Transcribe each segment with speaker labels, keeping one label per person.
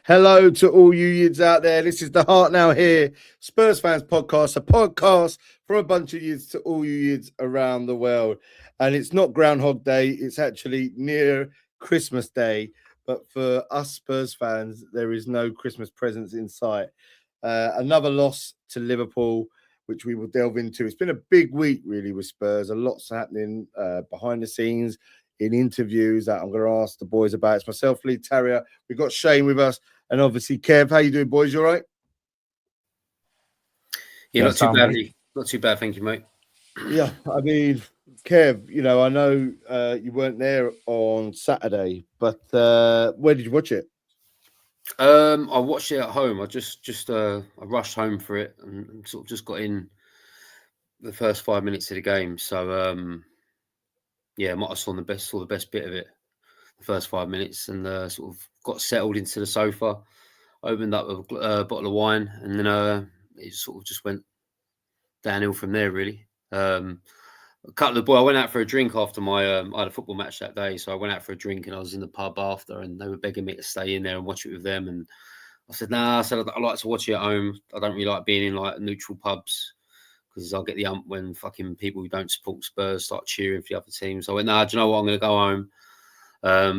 Speaker 1: Hello to all you yids out there. This is the Heart Now Here Spurs Fans Podcast, a podcast from a bunch of yids to all you yids around the world. And it's not Groundhog Day, it's actually near Christmas Day. But for us Spurs fans, there is no Christmas presents in sight. Another loss to Liverpool, which we will delve into. It's been a big week, really, with Spurs. A lot's happening behind the scenes in interviews that I'm going to ask the boys about. It's myself, Lee Terrier. We've got Shane with us, and obviously Kev. How you doing, boys? You all right?
Speaker 2: Yeah, not too bad. Not too bad, thank you, mate.
Speaker 1: Yeah, I mean, Kev, I know you weren't there on Saturday, but where did you watch it?
Speaker 2: I watched it at home. I rushed home for it and sort of just got in the first 5 minutes of the game. So yeah, I might have saw the best bit of it, the first 5 minutes, and sort of got settled into the sofa, opened up a bottle of wine, and then it sort of just went downhill from there, really. A couple of boys, I went out for a drink after I had a football match that day, so I went out for a drink and I was in the pub after, and they were begging me to stay in there and watch it with them, and I said, nah. I said I like to watch it at home. I don't really like being in like neutral pubs because I'll get the ump when fucking people who don't support Spurs start cheering for the other team. So I went, nah, do you know what? I'm going to go home.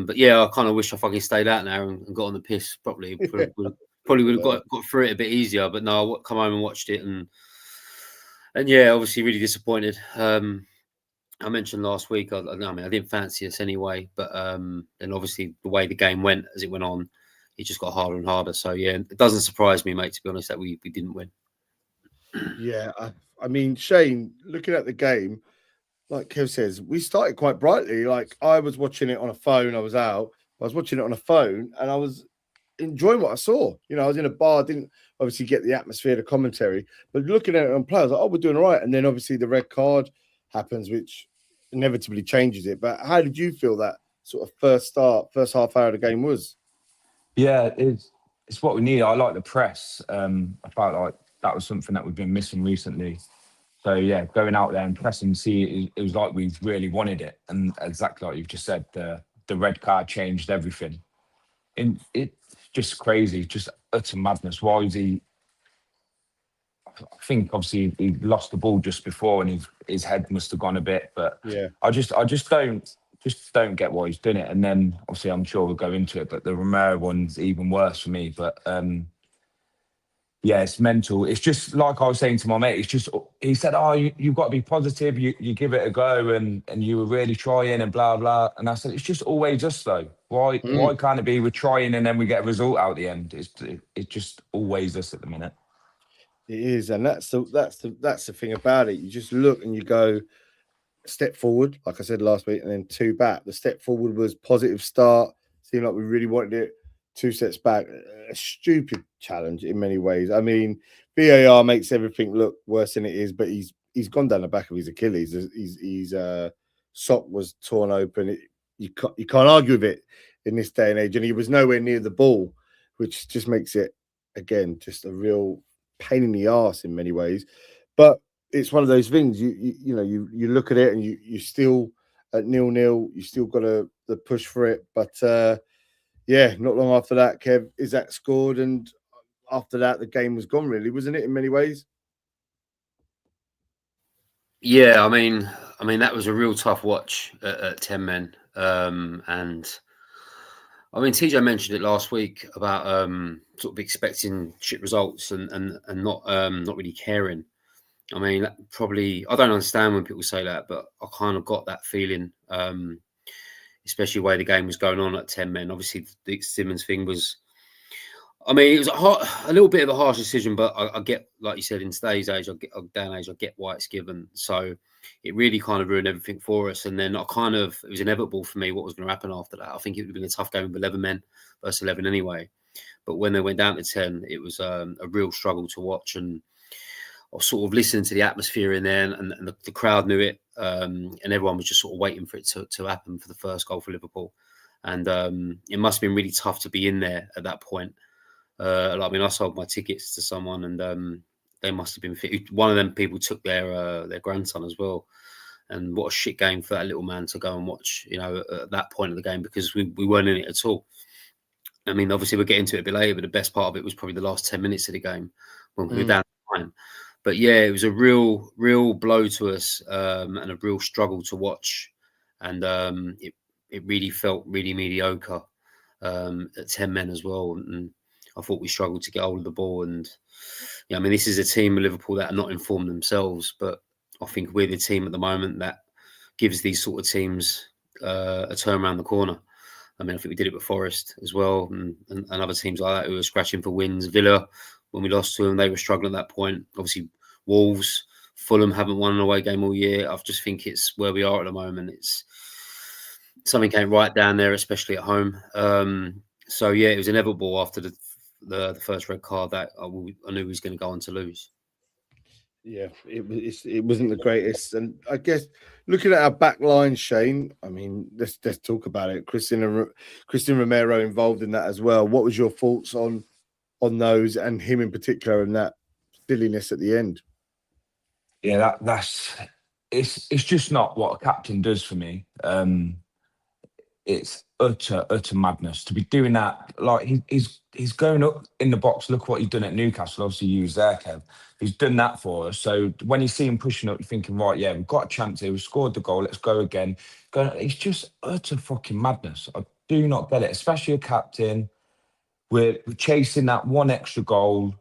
Speaker 2: But yeah, I kind of wish I fucking stayed out now and got on the piss properly. Probably would have got through it a bit easier. But no, I come home and watched it, and yeah, obviously really disappointed. I mentioned last week, I didn't fancy us anyway, but then obviously the way the game went as it went on, it just got harder and harder. So yeah, it doesn't surprise me, mate, to be honest, that we didn't win.
Speaker 1: Yeah, I mean, Shane, looking at the game, like Kev says, we started quite brightly. Like I was watching it on a phone. I was watching it on a phone, and I was enjoying what I saw. I was in a bar, didn't obviously get the atmosphere, the commentary, but looking at it on play, I was like, oh, we're doing all right. And then obviously the red card happens, which inevitably changes it. But how did you feel that sort of first half hour of the game was?
Speaker 3: Yeah, it's what we need. I like the press. I felt like that was something that we've been missing recently. So yeah, going out there and pressing, it was like we really wanted it. And exactly like you've just said, the red card changed everything. And it's just crazy, just utter madness. Why is he? I think obviously he lost the ball just before, and his head must have gone a bit. But
Speaker 1: yeah,
Speaker 3: I just don't get why he's doing it. And then obviously I'm sure we'll go into it, but the Romero one's even worse for me. But yeah, it's mental. It's just like I was saying to my mate. It's just he said, "Oh, you've got to be positive. You give it a go, and you were really trying, and blah blah." And I said, "It's just always us though. Why can't it be we're trying and then we get a result out at the end? It's just always us at the minute."
Speaker 1: It is, and that's the thing about it. You just look and you go step forward, like I said last week, and then two back. The step forward was positive start. Seemed like we really wanted it. 2 steps back, a stupid challenge in many ways. I mean, VAR makes everything look worse than it is, but he's gone down the back of his Achilles. His sock was torn open. You can't argue with it in this day and age, and he was nowhere near the ball, which just makes it again just a real pain in the arse in many ways. But it's one of those things. You look at it and you still at 0-0. You still got to push for it, but. Yeah, not long after that, Kev, Isaac scored, and after that, the game was gone, really, wasn't it, in many ways?
Speaker 2: Yeah, I mean, that was a real tough watch at 10 men. And I mean, TJ mentioned it last week about sort of expecting shit results and not really caring. I mean, probably, I don't understand when people say that, but I kind of got that feeling. Especially the way the game was going on at 10 men. Obviously, the Simmons thing was, I mean, it was a little bit of a harsh decision, but I get, like you said, in today's age, I get why it's given. So it really kind of ruined everything for us. And then it was inevitable for me what was going to happen after that. I think it would have been a tough game with 11 men versus 11 anyway. But when they went down to 10, it was a real struggle to watch. And I was sort of listening to the atmosphere in there, and the crowd knew it, and everyone was just sort of waiting for it to happen for the first goal for Liverpool. And it must have been really tough to be in there at that point. I mean, I sold my tickets to someone, and they must have been fit. One of them people took their grandson as well. And what a shit game for that little man to go and watch, at that point of the game, because we weren't in it at all. I mean, obviously we'll get into it a bit later, but the best part of it was probably the last 10 minutes of the game when we were down the line. But yeah, it was a real blow to us, and a real struggle to watch. And it really felt really mediocre at 10 men as well. And I thought we struggled to get hold of the ball. And yeah, I mean, this is a team of Liverpool that are not informed themselves, but I think we're the team at the moment that gives these sort of teams a turn around the corner. I mean, I think we did it with Forest as well, and other teams like that who were scratching for wins. Villa, when we lost to them, they were struggling at that point. Obviously, Wolves, Fulham haven't won an away game all year. I just think it's where we are at the moment. It's something came right down there, especially at home. So yeah, it was inevitable after the first red card that I knew we was going to go on to lose.
Speaker 1: Yeah, it wasn't the greatest, and I guess looking at our back line, Shane. I mean, let's talk about it. Christian Romero involved in that as well. What was your thoughts on those and him in particular and that silliness at the end?
Speaker 3: Yeah, that's it's just not what a captain does for me. It's utter madness to be doing that. Like he's going up in the box. Look what he's done at Newcastle. Obviously, you was there, Kev. He's done that for us. So when you see him pushing up, you're thinking, right, yeah, we've got a chance here. We scored the goal. Let's go again. It's just utter fucking madness. I do not get it, especially a captain. We're chasing that one extra goal,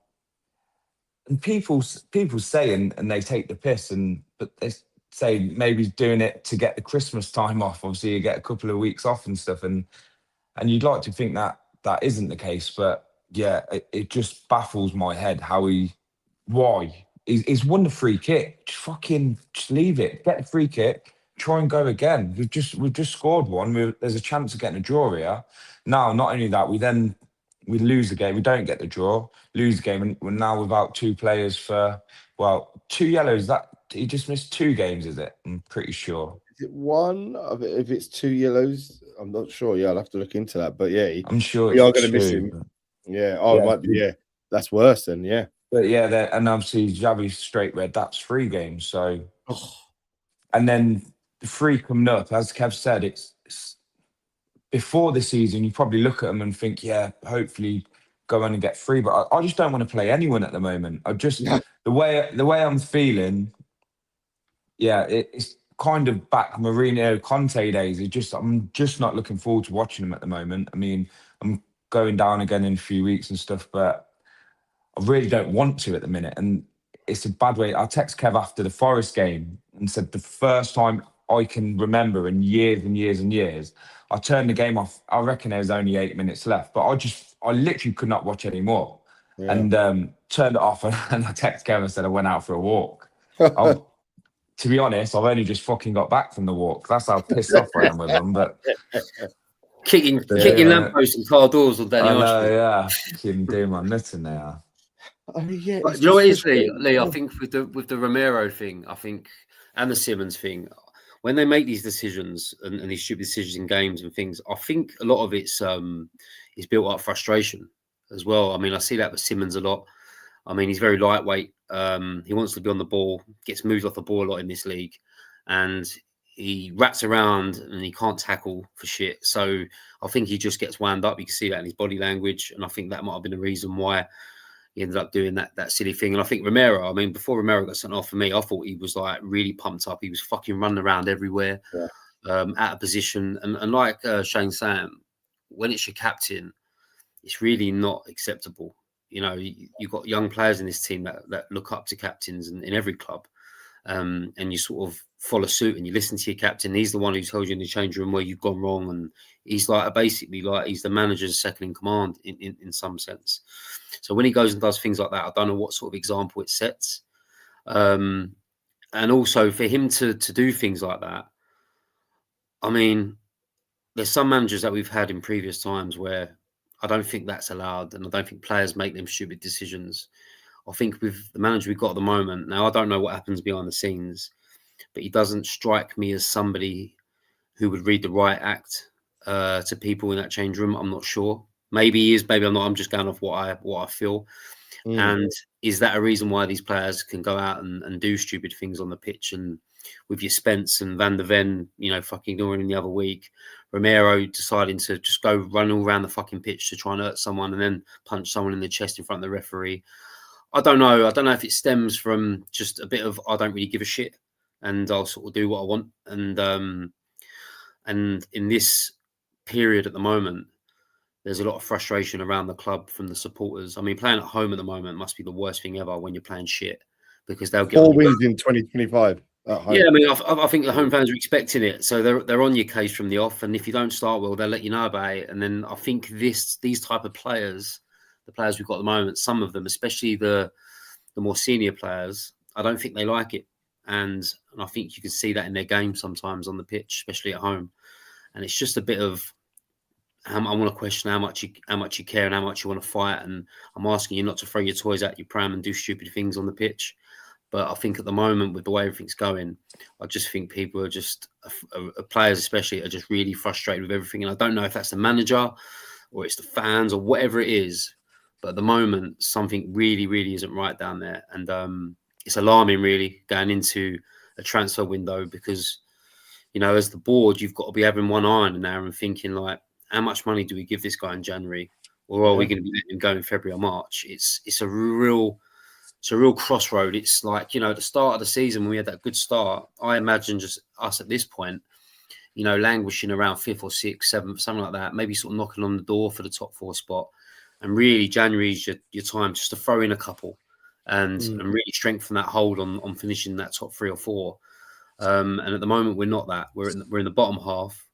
Speaker 3: and people say and they take the piss, but they say maybe he's doing it to get the Christmas time off. Obviously, you get a couple of weeks off and stuff, and you'd like to think that isn't the case, but yeah, it just baffles my head why he's won the free kick. Just leave it, get the free kick, try and go again. We've just scored one. There's a chance of getting a draw here. Now, not only that, we lose the game. We don't get the draw, lose the game, and we're now without two players for, well, 2 yellows. That he just missed 2 games, is it? I'm pretty sure.
Speaker 1: Is it one? If it's 2 yellows, I'm not sure. Yeah, I'll have to look into that. But yeah,
Speaker 3: I'm sure
Speaker 1: we are
Speaker 3: it's
Speaker 1: going to miss
Speaker 3: 2.
Speaker 1: him. Yeah. Oh, it might be. Yeah, that's worse then. Yeah.
Speaker 3: But yeah, and obviously Xavi's straight red. That's 3 games. So, and then the 3 coming up, as Kev said, it's before the season. You probably look at them and think, yeah, hopefully go on and get 3. But I just don't want to play anyone at the moment. I just the way I'm feeling. Yeah, it's kind of back Mourinho Conte days. I'm just not looking forward to watching them at the moment. I mean, I'm going down again in a few weeks and stuff, but I really don't want to at the minute. And it's a bad way. I text Kev after the Forest game and said the first time I can remember in years and years and years, I turned the game off. I reckon there was only 8 minutes left, but I literally could not watch anymore. Yeah. And turned it off and I texted Kev and said I went out for a walk. To be honest, I've only just fucking got back from the walk. That's how pissed off I am with them. But
Speaker 2: kicking lampposts and car doors all day.
Speaker 3: I know, yeah. Can do my nuts in there.
Speaker 1: I mean, yeah.
Speaker 2: You know what it is, Lee? I think with the Romero thing, I think, and the Simmons thing, when they make these decisions and these stupid decisions in games and things, I think a lot of it's is built up frustration as well. I mean, I see that with Simmons a lot. I mean, he's very lightweight. He wants to be on the ball, gets moved off the ball a lot in this league, and he rats around and he can't tackle for shit. So I think he just gets wound up. You can see that in his body language, and I think that might have been the reason why he ended up doing that silly thing. And I think Romero, I mean, before Romero got sent off for me, I thought he was like really pumped up. He was fucking running around everywhere, out of position. And like Shane Sam, when it's your captain, it's really not acceptable. You know, you've got young players in this team that look up to captains in every club. And you sort of follow suit and you listen to your captain. He's the one who tells you in the change room where you've gone wrong. And he's like basically like he's the manager's second in command in some sense. So when he goes and does things like that, I don't know what sort of example it sets. And also for him to do things like that, I mean, there's some managers that we've had in previous times where I don't think that's allowed, and I don't think players make them stupid decisions. I think with the manager we've got at the moment, now I don't know what happens behind the scenes, but he doesn't strike me as somebody who would read the right act to people in that change room. I'm not sure. Maybe he is, maybe I'm not. I'm just going off what I feel. And is that a reason why these players can go out and do stupid things on the pitch and your Spence and Van der Ven, fucking ignoring him the other week. Romero deciding to just go run all around the fucking pitch to try and hurt someone and then punch someone in the chest in front of the referee. I don't know. I don't know if it stems from just a bit of I don't really give a shit and I'll sort of do what I want. And in this period at the moment, there's a lot of frustration around the club from the supporters. I mean, playing at home at the moment must be the worst thing ever when you're playing shit because they'll get
Speaker 1: 4 wins in 2025 at home.
Speaker 2: Yeah, I mean, I think the home fans are expecting it, so they're on your case from the off. And if you don't start well, they'll let you know about it. And then I think these type of players, the players we've got at the moment, some of them, especially the more senior players, I don't think they like it. And I think you can see that in their game sometimes on the pitch, especially at home. And it's just a bit of I want to question how much you care and how much you want to fight. And I'm asking you not to throw your toys out your pram and do stupid things on the pitch. But I think at the moment, with the way everything's going, I just think people are just players, especially, are just really frustrated with everything. And I don't know if that's the manager or it's the fans or whatever it is. But at the moment, something really, really isn't right down there. And it's alarming, really, going into a transfer window because, as the board, you've got to be having one eye on there and thinking like, how much money do we give this guy in January, or are we going to be letting him go in February or March? It's a real crossroad. It's like, at the start of the season when we had that good start, I imagine just us at this point, languishing around 5th or 6th, 7th, something like that, maybe sort of knocking on the door for the top 4 spot. And really, January is your time just to throw in a couple and really strengthen that hold on finishing that top 3 or 4. And at the moment, we're not that. We're in the bottom half.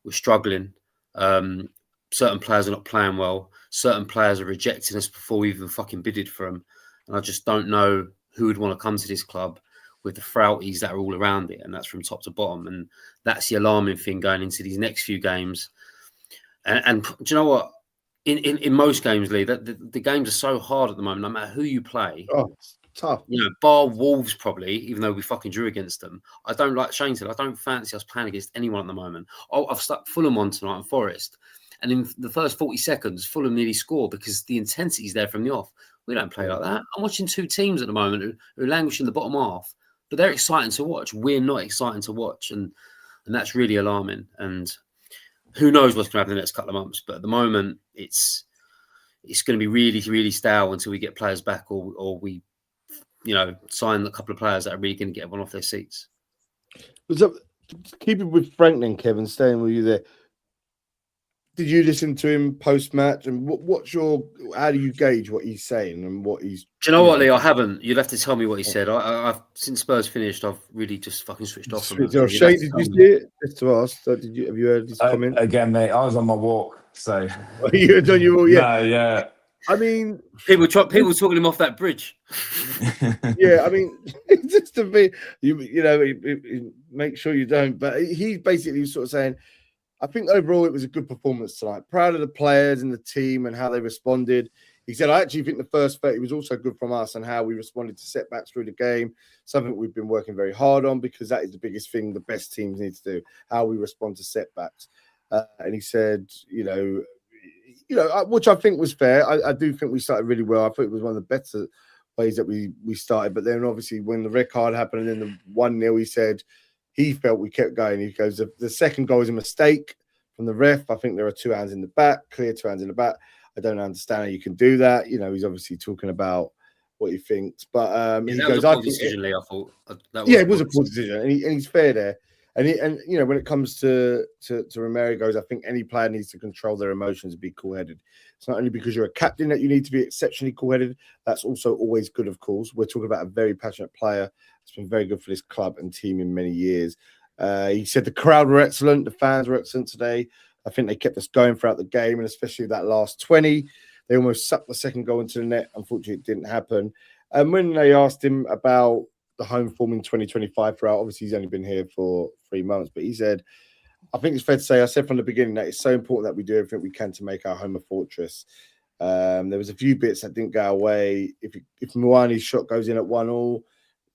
Speaker 2: We're struggling. Certain players are not playing well. Certain players are rejecting us before we even fucking bidded for them. And I just don't know who would want to come to this club with the frailties that are all around it. And that's from top to bottom. And that's the alarming thing going into these next few games. And do you know what? In most games, Lee, the games are so hard at the moment, no matter who you play.
Speaker 1: Oh, it's tough.
Speaker 2: Bar Wolves probably, even though we fucking drew against them. I don't, like Shane said, I don't fancy us playing against anyone at the moment. I've stuck Fulham on tonight and Forest. And in the first 40 seconds, Fulham nearly scored because the intensity is there from the off. We don't play like that. I'm watching 2 teams at the moment who languish in the bottom half, but they're exciting to watch. We're not exciting to watch. And that's really alarming. And who knows what's going to happen in the next couple of months. But at the moment, it's going to be really, really stale until we get players back or we, sign a couple of players that are really going to get everyone off their seats.
Speaker 1: Keeping with Frank then, Kevin, staying with you there. Did you listen to him post-match? And how do you gauge what he's saying and what he's...
Speaker 2: Do you know what, Lee? I haven't. You'll have to tell me what he said. I've since Spurs finised, I've really just fucking switched off.
Speaker 1: Shane, did you see it? Just to ask, have you heard his comment?
Speaker 3: Again, mate, I was on my walk, so...
Speaker 1: You were on your walk, yeah.
Speaker 3: No, yeah.
Speaker 1: I mean...
Speaker 2: People talking him off that bridge.
Speaker 1: Yeah, I mean, just to be... make sure you don't. But he basically was sort of saying... I think overall it was a good performance tonight. Proud of the players and the team and how they responded. He said, I actually think the first 30 was also good from us and how we responded to setbacks through the game. Something we've been working very hard on because that is the biggest thing the best teams need to do, how we respond to setbacks. And he said, which I think was fair. I do think we started really well. I thought it was one of the better ways that we started. But then obviously when the red card happened and then the 1-0, he said, he felt we kept going. He goes, the second goal is a mistake from the ref. I think there are 2 hands in the back, clear 2 hands in the back. I don't understand how you can do that. He's obviously talking about what he thinks. But he goes, I think
Speaker 2: decision, Lee, I thought.
Speaker 1: It was a poor decision. And he's fair there. And when it comes to Romero, goes, I think any player needs to control their emotions and be cool-headed. It's not only because you're a captain that you need to be exceptionally cool-headed. That's also always good, of course. We're talking about a very passionate player. It's been very good for this club and team in many years. He said the crowd were excellent. The fans were excellent today. I think they kept us going throughout the game, and especially that last 20. They almost sucked the second goal into the net. Unfortunately, it didn't happen. And when they asked him about the home form in 2025 throughout, obviously he's only been here for 3 months, but he said, I think it's fair to say, I said from the beginning that it's so important that we do everything we can to make our home a fortress. There was a few bits that didn't go away. If Mwani's shot goes in at 1-1,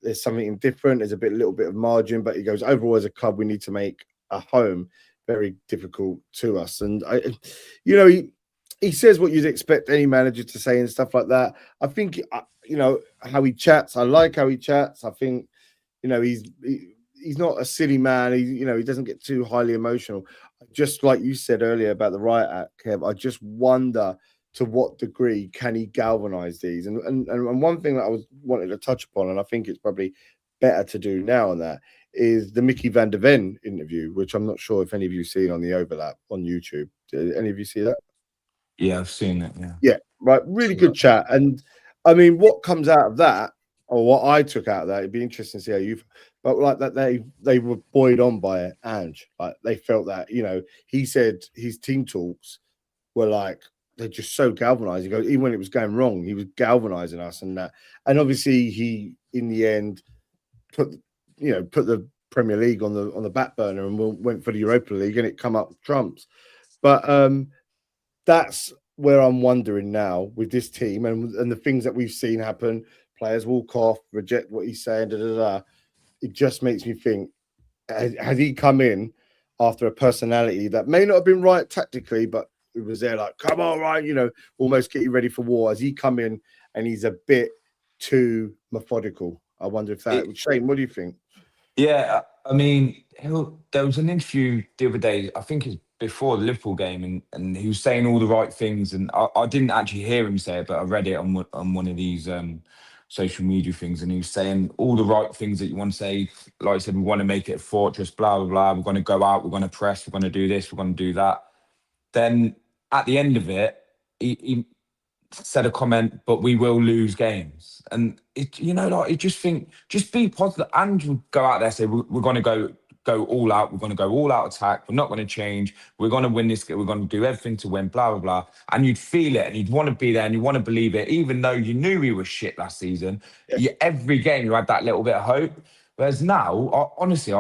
Speaker 1: there's something different. There's a little bit of margin, but he goes, overall as a club, we need to make a home very difficult to us. And he says what you'd expect any manager to say and stuff like that. I think how he chats. I like how he chats. I think he's he's not a silly man. He doesn't get too highly emotional. Just like you said earlier about the riot act, Kev, I just wonder to what degree can he galvanize these? And one thing that I wanted to touch upon, and I think it's probably better to do now on that, is the Mickey van der Ven interview, which I'm not sure if any of you seen on the overlap on YouTube. Did any of you see that?
Speaker 3: Yeah, I've seen it.
Speaker 1: Yeah, right. Really good chat. And I mean, what comes out of that, or what I took out of that, it'd be interesting to see how you. But like that, they were buoyed on by Ange. Like they felt that he said his team talks were like they're just so galvanizing. He goes, even when it was going wrong, he was galvanizing us and that. And obviously, he in the end put the Premier League on the back burner and went for the Europa League, and it come up with trumps. But that's where I'm wondering now with this team and the things that we've seen happen. Players walk off, reject what he's saying. It just makes me think: has he come in after a personality that may not have been right tactically, but it was there like, come on, right, almost get you ready for war? Has he come in and he's a bit too methodical? I wonder if that. Shane, what do you think?
Speaker 3: Yeah, I mean, there was an interview the other day, I think it's before the Liverpool game, and he was saying all the right things, and I didn't actually hear him say it, but I read it on one of these social media things, and he was saying all the right things that you want to say. Like I said, we want to make it a fortress, blah, blah, blah. We're going to go out, we're going to press, we're going to do this, we're going to do that. Then at the end of it, he said a comment, but we will lose games. And you just think, just be positive. And go out there and say, we're going to go all out. We're going to go all out attack. We're not going to change. We're going to win this game. We're going to do everything to win, blah, blah, blah. And you'd feel it and you'd want to be there and you want to believe it, even though you knew we were shit last season. Yeah. Every game you had that little bit of hope. Whereas now, honestly,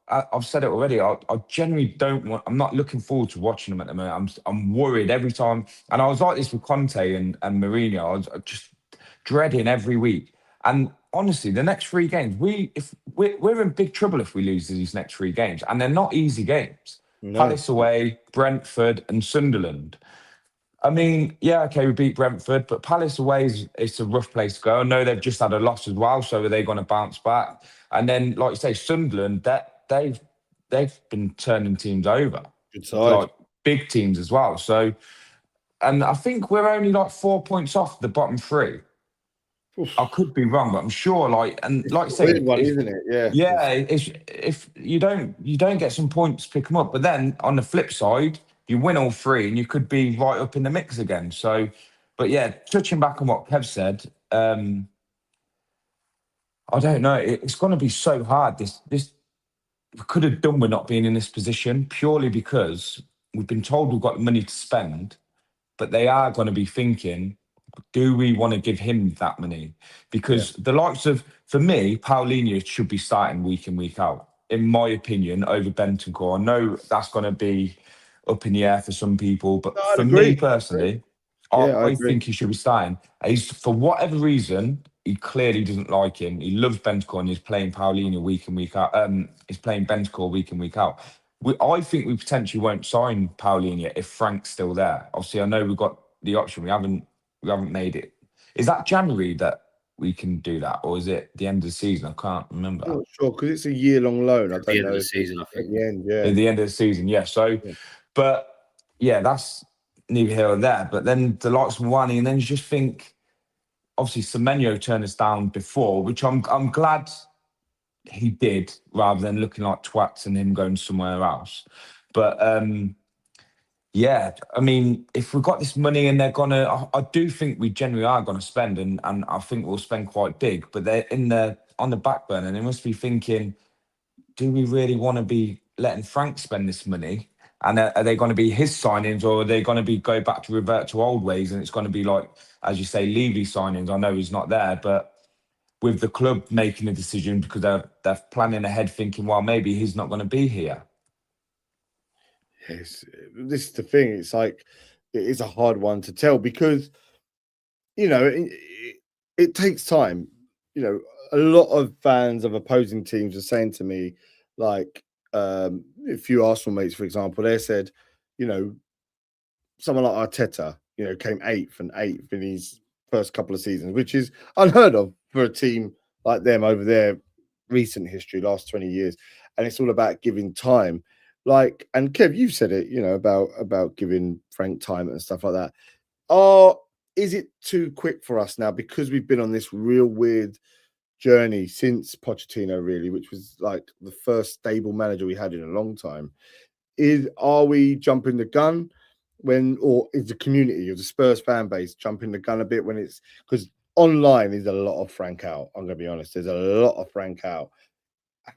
Speaker 3: I've said it already. I genuinely don't want. I'm not looking forward to watching them at the moment. I'm worried every time. And I was like this with Conte and Mourinho. I was just dreading every week. And honestly, the next 3 games, we're in big trouble if we lose these next 3 games, and they're not easy games. No. Palace away, Brentford, and Sunderland. I mean, yeah, okay, we beat Brentford, but Palace away it's a rough place to go. I know they've just had a loss as well, so are they going to bounce back? And then, like you say, Sunderland, they've been turning teams over.
Speaker 1: Good side.
Speaker 3: Like big teams as well. So, and I think we're only like 4 points off the bottom 3. Oof. I could be wrong, but I'm sure. It's like I say,
Speaker 1: weird one, isn't it? Yeah.
Speaker 3: Yeah. If you don't get some points, pick them up. But then on the flip side, you win all 3, and you could be right up in the mix again. So, but yeah, touching back on what Kev said, I don't know. It's going to be so hard. This we could have done with not being in this position purely because we've been told we've got money to spend, but they are going to be thinking, do we want to give him that money? Because the likes of, for me, Paulinho should be starting week in, week out, in my opinion, over Bentancur. I know that's going to be up in the air for some people, but for me personally, I think he should be starting. For whatever reason, he clearly doesn't like him. He loves Bentancur and he's playing Paulinho week in, week out. He's playing Bentancur week in, week out. I think we potentially won't sign Paulinho if Frank's still there. Obviously, I know we've got the option. We haven't made it. Is that January that we can do that, or is it the end of the season? I can't remember.
Speaker 1: I'm not sure because it's a year-long loan. I don't know.
Speaker 2: The end of the season, I think.
Speaker 1: At the end, yeah.
Speaker 3: At the end of the season, yeah. So, but yeah, that's neither here or there. But then the likes of Wani, and then you just think, obviously, Semenyo turned us down before, which I'm glad he did, rather than looking like twats and him going somewhere else. But yeah, I mean, if we've got this money and they're gonna, I do think we generally are gonna spend, and I think we'll spend quite big. But they're on the back burner. They must be thinking, do we really want to be letting Frank spend this money? And are they going to be his signings, or are they going to be go back to revert to old ways? And it's going to be like, as you say, Levy signings. I know he's not there, but with the club making a decision because they're planning ahead, thinking, well, maybe he's not going to be here.
Speaker 1: Yes, this is the thing. It's like it is a hard one to tell because it takes time. A lot of fans of opposing teams are saying to me, like, a few Arsenal mates, for example, they said, someone like Arteta, came 8th in his first couple of seasons, which is unheard of for a team like them over there recent history, last 20 years, and it's all about giving time. Like, and Kev, you've said it, about giving Frank time and stuff like that. Is it too quick for us now because we've been on this real weird journey since Pochettino, really, which was like the first stable manager we had in a long time? Are we jumping the gun or is the community or the Spurs fan base jumping the gun a bit when it's because online is a lot of Frank out? I'm gonna be honest, there's a lot of Frank out.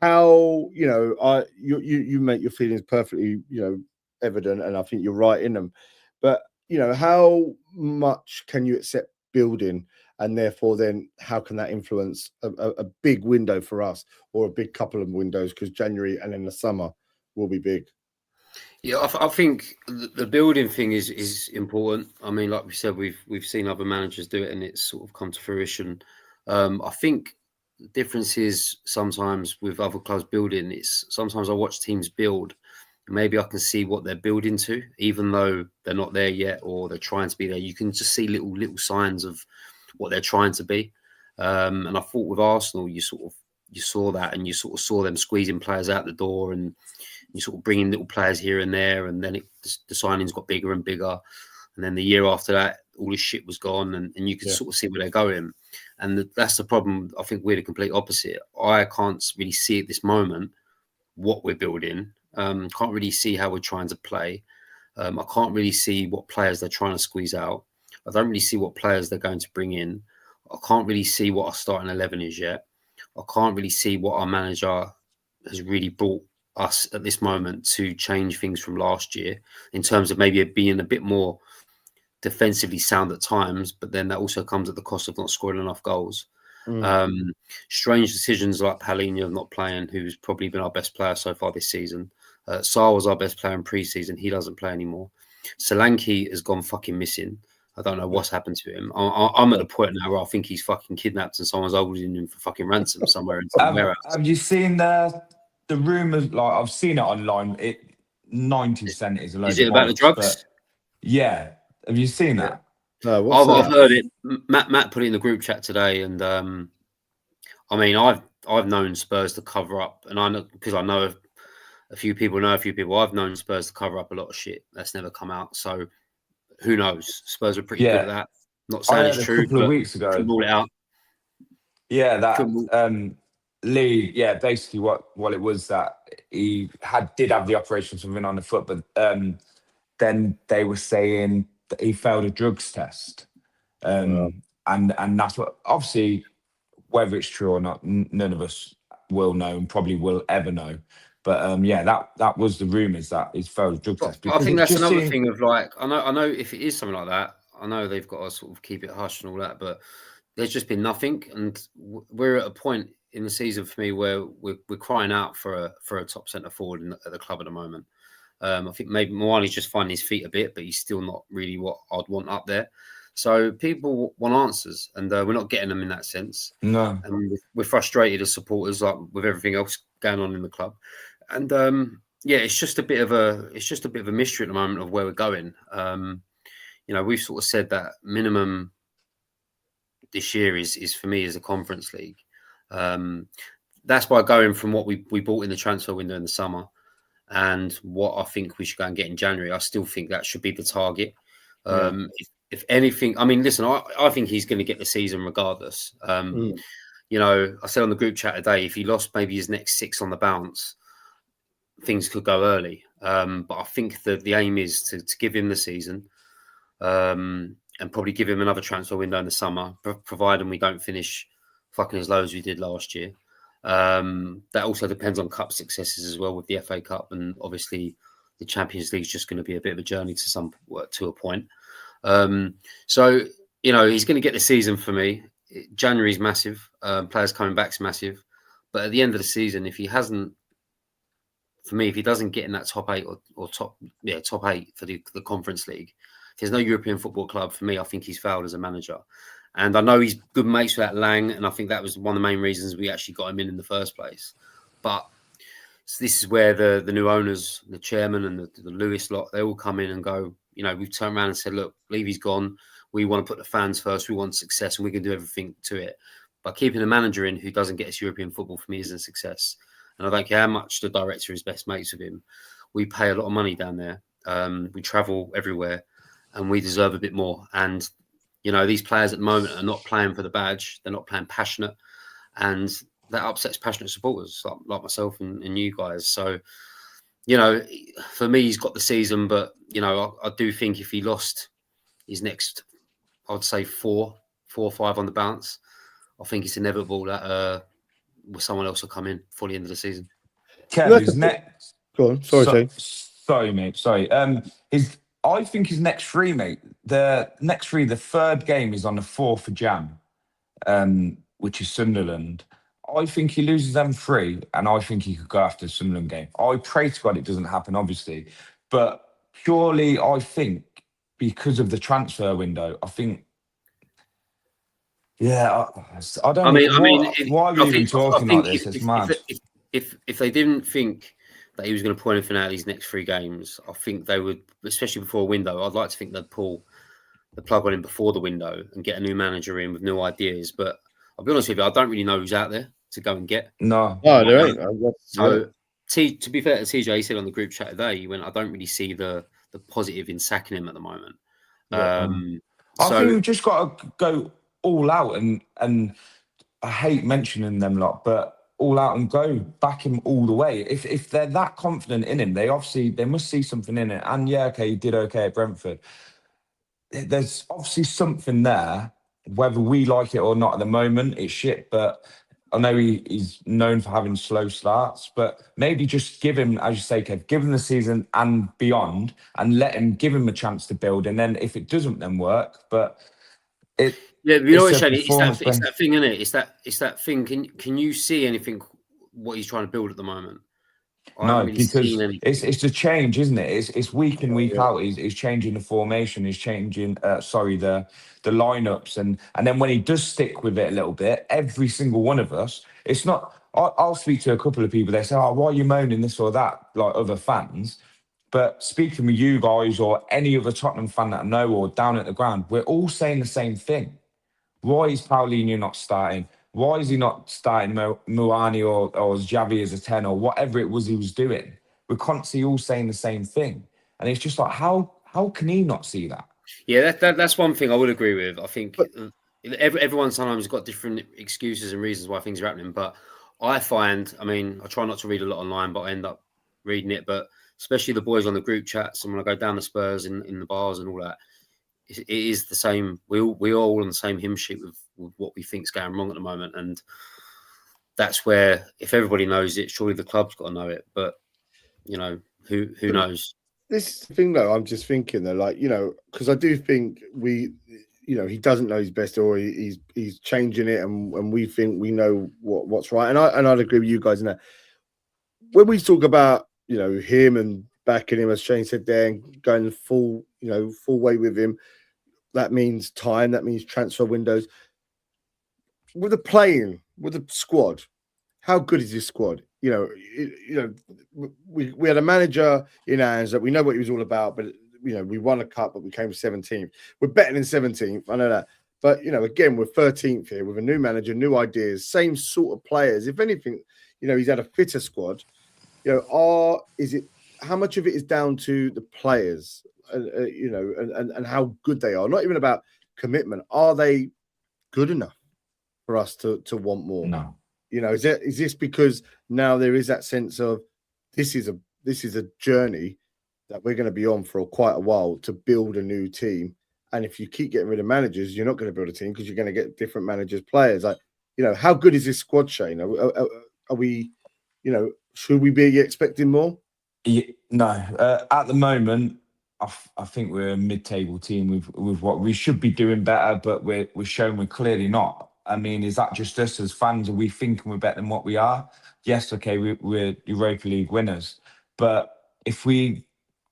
Speaker 1: How you make your feelings perfectly evident, and I think you're right in them. But how much can you accept building, and therefore then how can that influence a big window for us or a big couple of windows, because January and then the summer will be big.
Speaker 2: Yeah, I think the building thing is important. I mean, like we said, we've seen other managers do it, and it's sort of come to fruition. I think the difference is sometimes with other clubs building, it's sometimes I watch teams build, and maybe I can see what they're building to, even though they're not there yet or they're trying to be there. You can just see little signs of what they're trying to be. And I thought with Arsenal, you saw that, and you sort of saw them squeezing players out the door, and you sort of bringing little players here and there, and then the signings got bigger and bigger. And then the year after that, all this shit was gone, and you could sort of see where they're going. And that's the problem. I think we're the complete opposite. I can't really see at this moment what we're building. Can't really see how we're trying to play. I can't really see what players they're trying to squeeze out. I don't really see what players they're going to bring in. I can't really see what our starting 11 is yet. I can't really see what our manager has really brought us at this moment to change things from last year in terms of maybe being a bit more defensively sound at times, but then that also comes at the cost of not scoring enough goals. Strange decisions like Palhinha not playing, who's probably been our best player so far this season. Sarr was our best player in pre-season. He doesn't play anymore. Solanke has gone fucking missing. I don't know what's happened to him. I'm at the point now where I think he's fucking kidnapped and someone's holding him for fucking ransom somewhere in some warehouse.
Speaker 3: Have you seen the rumours? Like, I've seen it online. 90% is a load.
Speaker 2: Is it about the drugs?
Speaker 3: Yeah. Have you seen that?
Speaker 1: No,
Speaker 2: I've heard it. Matt put it in the group chat today, and I mean, I've known Spurs to cover up, and I know because I know a few people know a few people. I've known Spurs to cover up a lot of shit that's never come out. So who knows? Spurs are pretty good at that. Not saying it's true,
Speaker 3: a couple of weeks ago.
Speaker 2: Can rule it out.
Speaker 3: Yeah, that Lee. Yeah, basically what it was that he did have the operation, something on the foot, but then they were saying that he failed a drugs test, and that's what, obviously, whether it's true or not, none of us will know and probably will ever know. But that was the rumours that he's failed a drug test.
Speaker 2: I think that's another thing of like, I know if it is something like that, I know they've got to sort of keep it hush and all that, but there's just been nothing, and we're at a point in the season for me where we're crying out for a top centre forward at the club at the moment. I think maybe Moani's just finding his feet a bit, but he's still not really what I'd want up there. So people want answers, and we're not getting them in that sense.
Speaker 3: No,
Speaker 2: and we're frustrated as supporters, like with everything else going on in the club. And it's just a bit of a mystery at the moment of where we're going. We've sort of said that minimum this year is for me is a Conference League. That's by going from what we bought in the transfer window in the summer and what I think we should go and get in January. I still think that should be the target. If anything, I mean, listen, I think he's going to get the season regardless. I said on the group chat today, if he lost maybe his next 6 on the bounce, things could go early. But I think that the aim is to give him the season and probably give him another transfer window in the summer, providing we don't finish fucking as low as we did last year. That also depends on cup successes as well with the FA Cup, and obviously the Champions League is just going to be a bit of a journey to a point. So he's going to get the season for me. January's massive. Players coming back's massive, but at the end of the season, if he doesn't get in that top 8 or top 8 for the Conference League, if there's no European football club for me, I think he's failed as a manager. And I know he's good mates with that Lang, and I think that was one of the main reasons we actually got him in the first place. But this is where the new owners, the chairman and the Lewis lot, they all come in and go, we've turned around and said, look, Levy's gone. We want to put the fans first. We want success, and we can do everything to it. But keeping a manager in who doesn't get us European football for me isn't a success. And I don't care how much the director is best mates with him. We pay a lot of money down there. We travel everywhere, and we deserve a bit more. And these players at the moment are not playing for the badge. They're not playing passionate, and that upsets passionate supporters like myself and you guys. So, for me, he's got the season, but I do think if he lost his next, I'd say four or five on the bounce, I think it's inevitable that someone else will come in for the end of the season.
Speaker 3: Kev, his next.
Speaker 1: Go on. Sorry.
Speaker 3: Sorry, mate. Sorry. I think his next three, mate. The third game is on the 4th of Jan, which is Sunderland. I think he loses them 3, and I think he could go after the Sunderland game. I pray to God it doesn't happen, obviously, but purely I think because of the transfer window, I think. Yeah, I don't. Why are we even talking like this? It's mad.
Speaker 2: If they didn't think that he was going to pull anything out of these next 3 games, I think they would, especially before a window. I'd like to think they'd pull the plug on him before the window and get a new manager in with new ideas. But I'll be honest with you, I don't really know who's out there to go and get.
Speaker 3: No,
Speaker 1: there ain't.
Speaker 2: So, to be fair to TJ, he said on the group chat today, he went, I don't really see the positive in sacking him at the moment.
Speaker 3: I think we've just got to go all out, and I hate mentioning them lot, but all out and go back him all the way. If they're that confident in him, they must see something in it. And yeah, okay, he did okay at Brentford. There's obviously something there, whether we like it or not at the moment. It's shit, but I know he's known for having slow starts, but maybe just give him, as you say, Kev, give him the season and beyond, and give him a chance to build. And then if it doesn't, then work. But
Speaker 2: Shane, it's that thing, isn't it? It's that thing. Can you see anything what he's trying to build at the moment?
Speaker 3: No, because it's a change, isn't it? It's week in, week out. He's changing the formation. He's changing, the lineups, and then when he does stick with it a little bit, every single one of us. It's not. I'll speak to a couple of people. They say, "Oh, why are you moaning this or that?" Like other fans. But speaking with you guys or any other Tottenham fan that I know or down at the ground, we're all saying the same thing. Why is Paulinho not starting? Why is he not starting Muani or Xavi as a 10 or whatever it was he was doing? We're constantly all saying the same thing. And it's just like, how can he not see that?
Speaker 2: Yeah, that's one thing I would agree with. I think everyone sometimes has got different excuses and reasons why things are happening. But I find, I try not to read a lot online, but I end up reading it. But especially the boys on the group chats, and when I go down to Spurs in the bars and all that, it is the same. We're all on the same hymn sheet with what we think's going wrong at the moment, and that's where, if everybody knows it, surely the club's got to know it. But who knows?
Speaker 1: This is the thing, though. I'm just thinking, though, because I do think he doesn't know his best, or he's changing it, and we think we know what's right. And I'd agree with you guys in that. When we talk about him and backing him, as Shane said there, and going full way with him, that means time. That means transfer windows. With the squad, how good is this squad? We had a manager in our hands that we know what he was all about, but we won a cup, but we came 17th. We're better than 17th. I know that, but again, we're 13th here with a new manager, new ideas, same sort of players. If anything, he's had a fitter squad. How much of it is down to the players, and how good they are? Not even about commitment. Are they good enough for us to want more?
Speaker 3: No.
Speaker 1: Is this because now there is that sense of this is a journey that we're going to be on for quite a while to build a new team, and if you keep getting rid of managers, you're not going to build a team because you're going to get different managers, players. How good is this squad, Shane? Are we, should we be expecting more?
Speaker 3: Yeah, no, at the moment, I think we're a mid-table team with what we should be doing better, but we're showing we're clearly not. Is that just us as fans? Are we thinking we're better than what we are? Yes, okay, we're Europa League winners, but I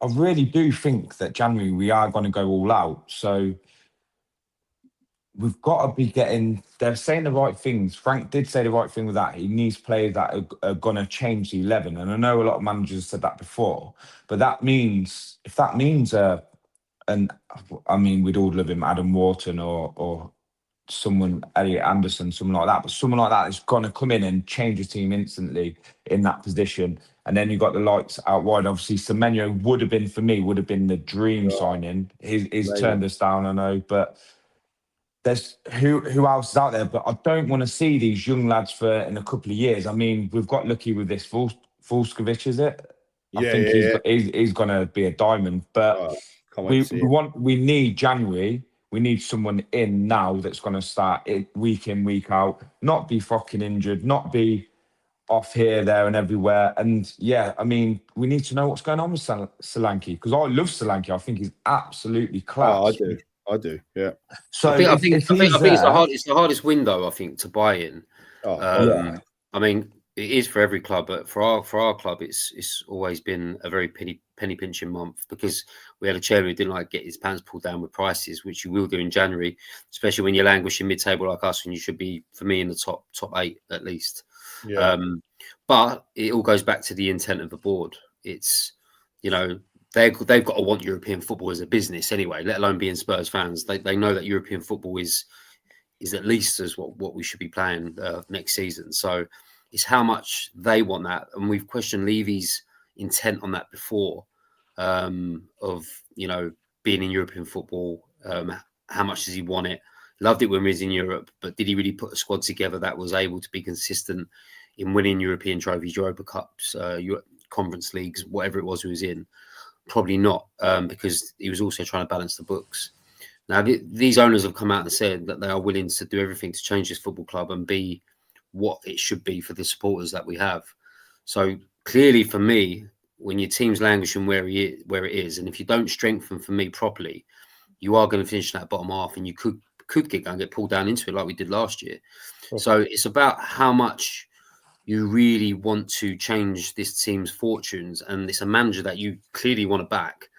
Speaker 3: really do think that January we are going to go all out. So we've got to be they're saying the right things. Frank did say the right thing with that. He needs players that are going to change the 11. And I know a lot of managers said that before, but if that means we'd all love him, Adam Wharton or someone, Elliot Anderson, someone like that, but someone like that is going to come in and change the team instantly in that position. And then you've got the lights out wide. Obviously, Semenyo would have been the dream signing. He's turned us down, I know, but there's who else is out there? But I don't want to see these young lads for in a couple of years. I mean, we've got lucky with this Vuskovic, is it? I think he's going to be a diamond. But we need January. We need someone in now that's going to start it week in, week out, not be fucking injured, not be off here, there, and everywhere. And yeah, I mean, we need to know what's going on with Solanke, because I love Solanke. I think he's absolutely class.
Speaker 1: Oh, I do. Yeah.
Speaker 3: So
Speaker 2: I think it's the hardest window, I think, to buy in. I mean, it is for every club, but for our club, it's always been a very penny pinching month, because we had a chairman who didn't like get his pants pulled down with prices, which you will do in January, especially when you're languishing mid-table like us, and you should be, for me, in the top 8 at least. Yeah. But it all goes back to the intent of the board. It's, you know, they've got to want European football as a business anyway, let alone being Spurs fans. They know that European football is at least as what we should be playing next season. So it's how much they want that. And we've questioned Levy's intent on that before, of, you know, being in European football. How much does he want it? Loved it when he was in Europe, but did he really put a squad together that was able to be consistent in winning European trophies, Europa Cups, Conference Leagues, whatever it was he was in? Probably not, because he was also trying to balance the books. Now, these owners have come out and said that they are willing to do everything to change this football club and be what it should be for the supporters that we have. So clearly, for me, when your team's languishing where it is, and if you don't strengthen, for me, properly, you are going to finish in that bottom half, and you could get pulled down into it like we did last year. Sure. So it's about how much you really want to change this team's fortunes, and it's a manager that you clearly want to back,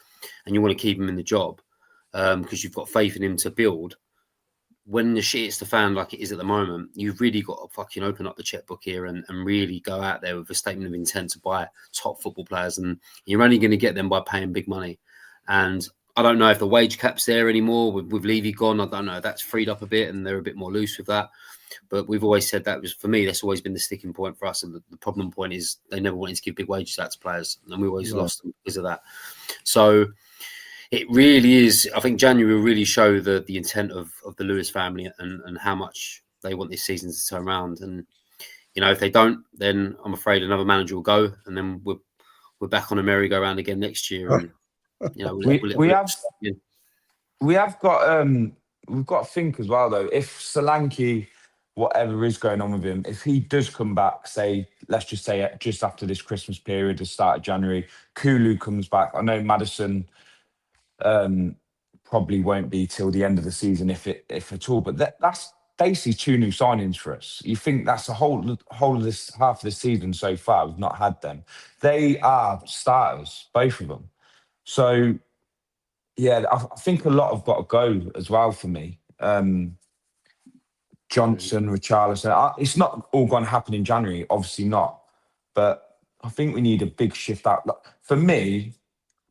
Speaker 2: and you want to keep him in the job, because you've got faith in him to build. When the shit hits the fan like it is at the moment, you've really got to fucking open up the checkbook here and really go out there with a statement of intent to buy top football players, and you're only going to get them by paying big money. And I don't know if the wage cap's there anymore with Levy gone. I don't know. That's freed up a bit, and they're a bit more loose with that. But we've always said that was, for me, that's always been the sticking point for us. And the problem point is they never wanted to give big wages out to players, and we always lost them because of that. So it really is. I think January will really show the intent of the Lewis family and how much they want this season to turn around. And, you know, if they don't, then I'm afraid another manager will go, and then we're back on a merry-go-round again next year. And, you know,
Speaker 3: we've got to think as well, though, if Solanke, whatever is going on with him, if he does come back, let's just say just after this Christmas period, the start of January, Kulu comes back. I know Maddison probably won't be till the end of the season, if at all. But that's basically 2 new signings for us. You think that's the whole of this half of the season so far? We've not had them. They are starters, both of them. So yeah, I think a lot have got to go as well for me. Johnson, Richarlison. It's not all going to happen in January, obviously not. But I think we need a big shift out. For me,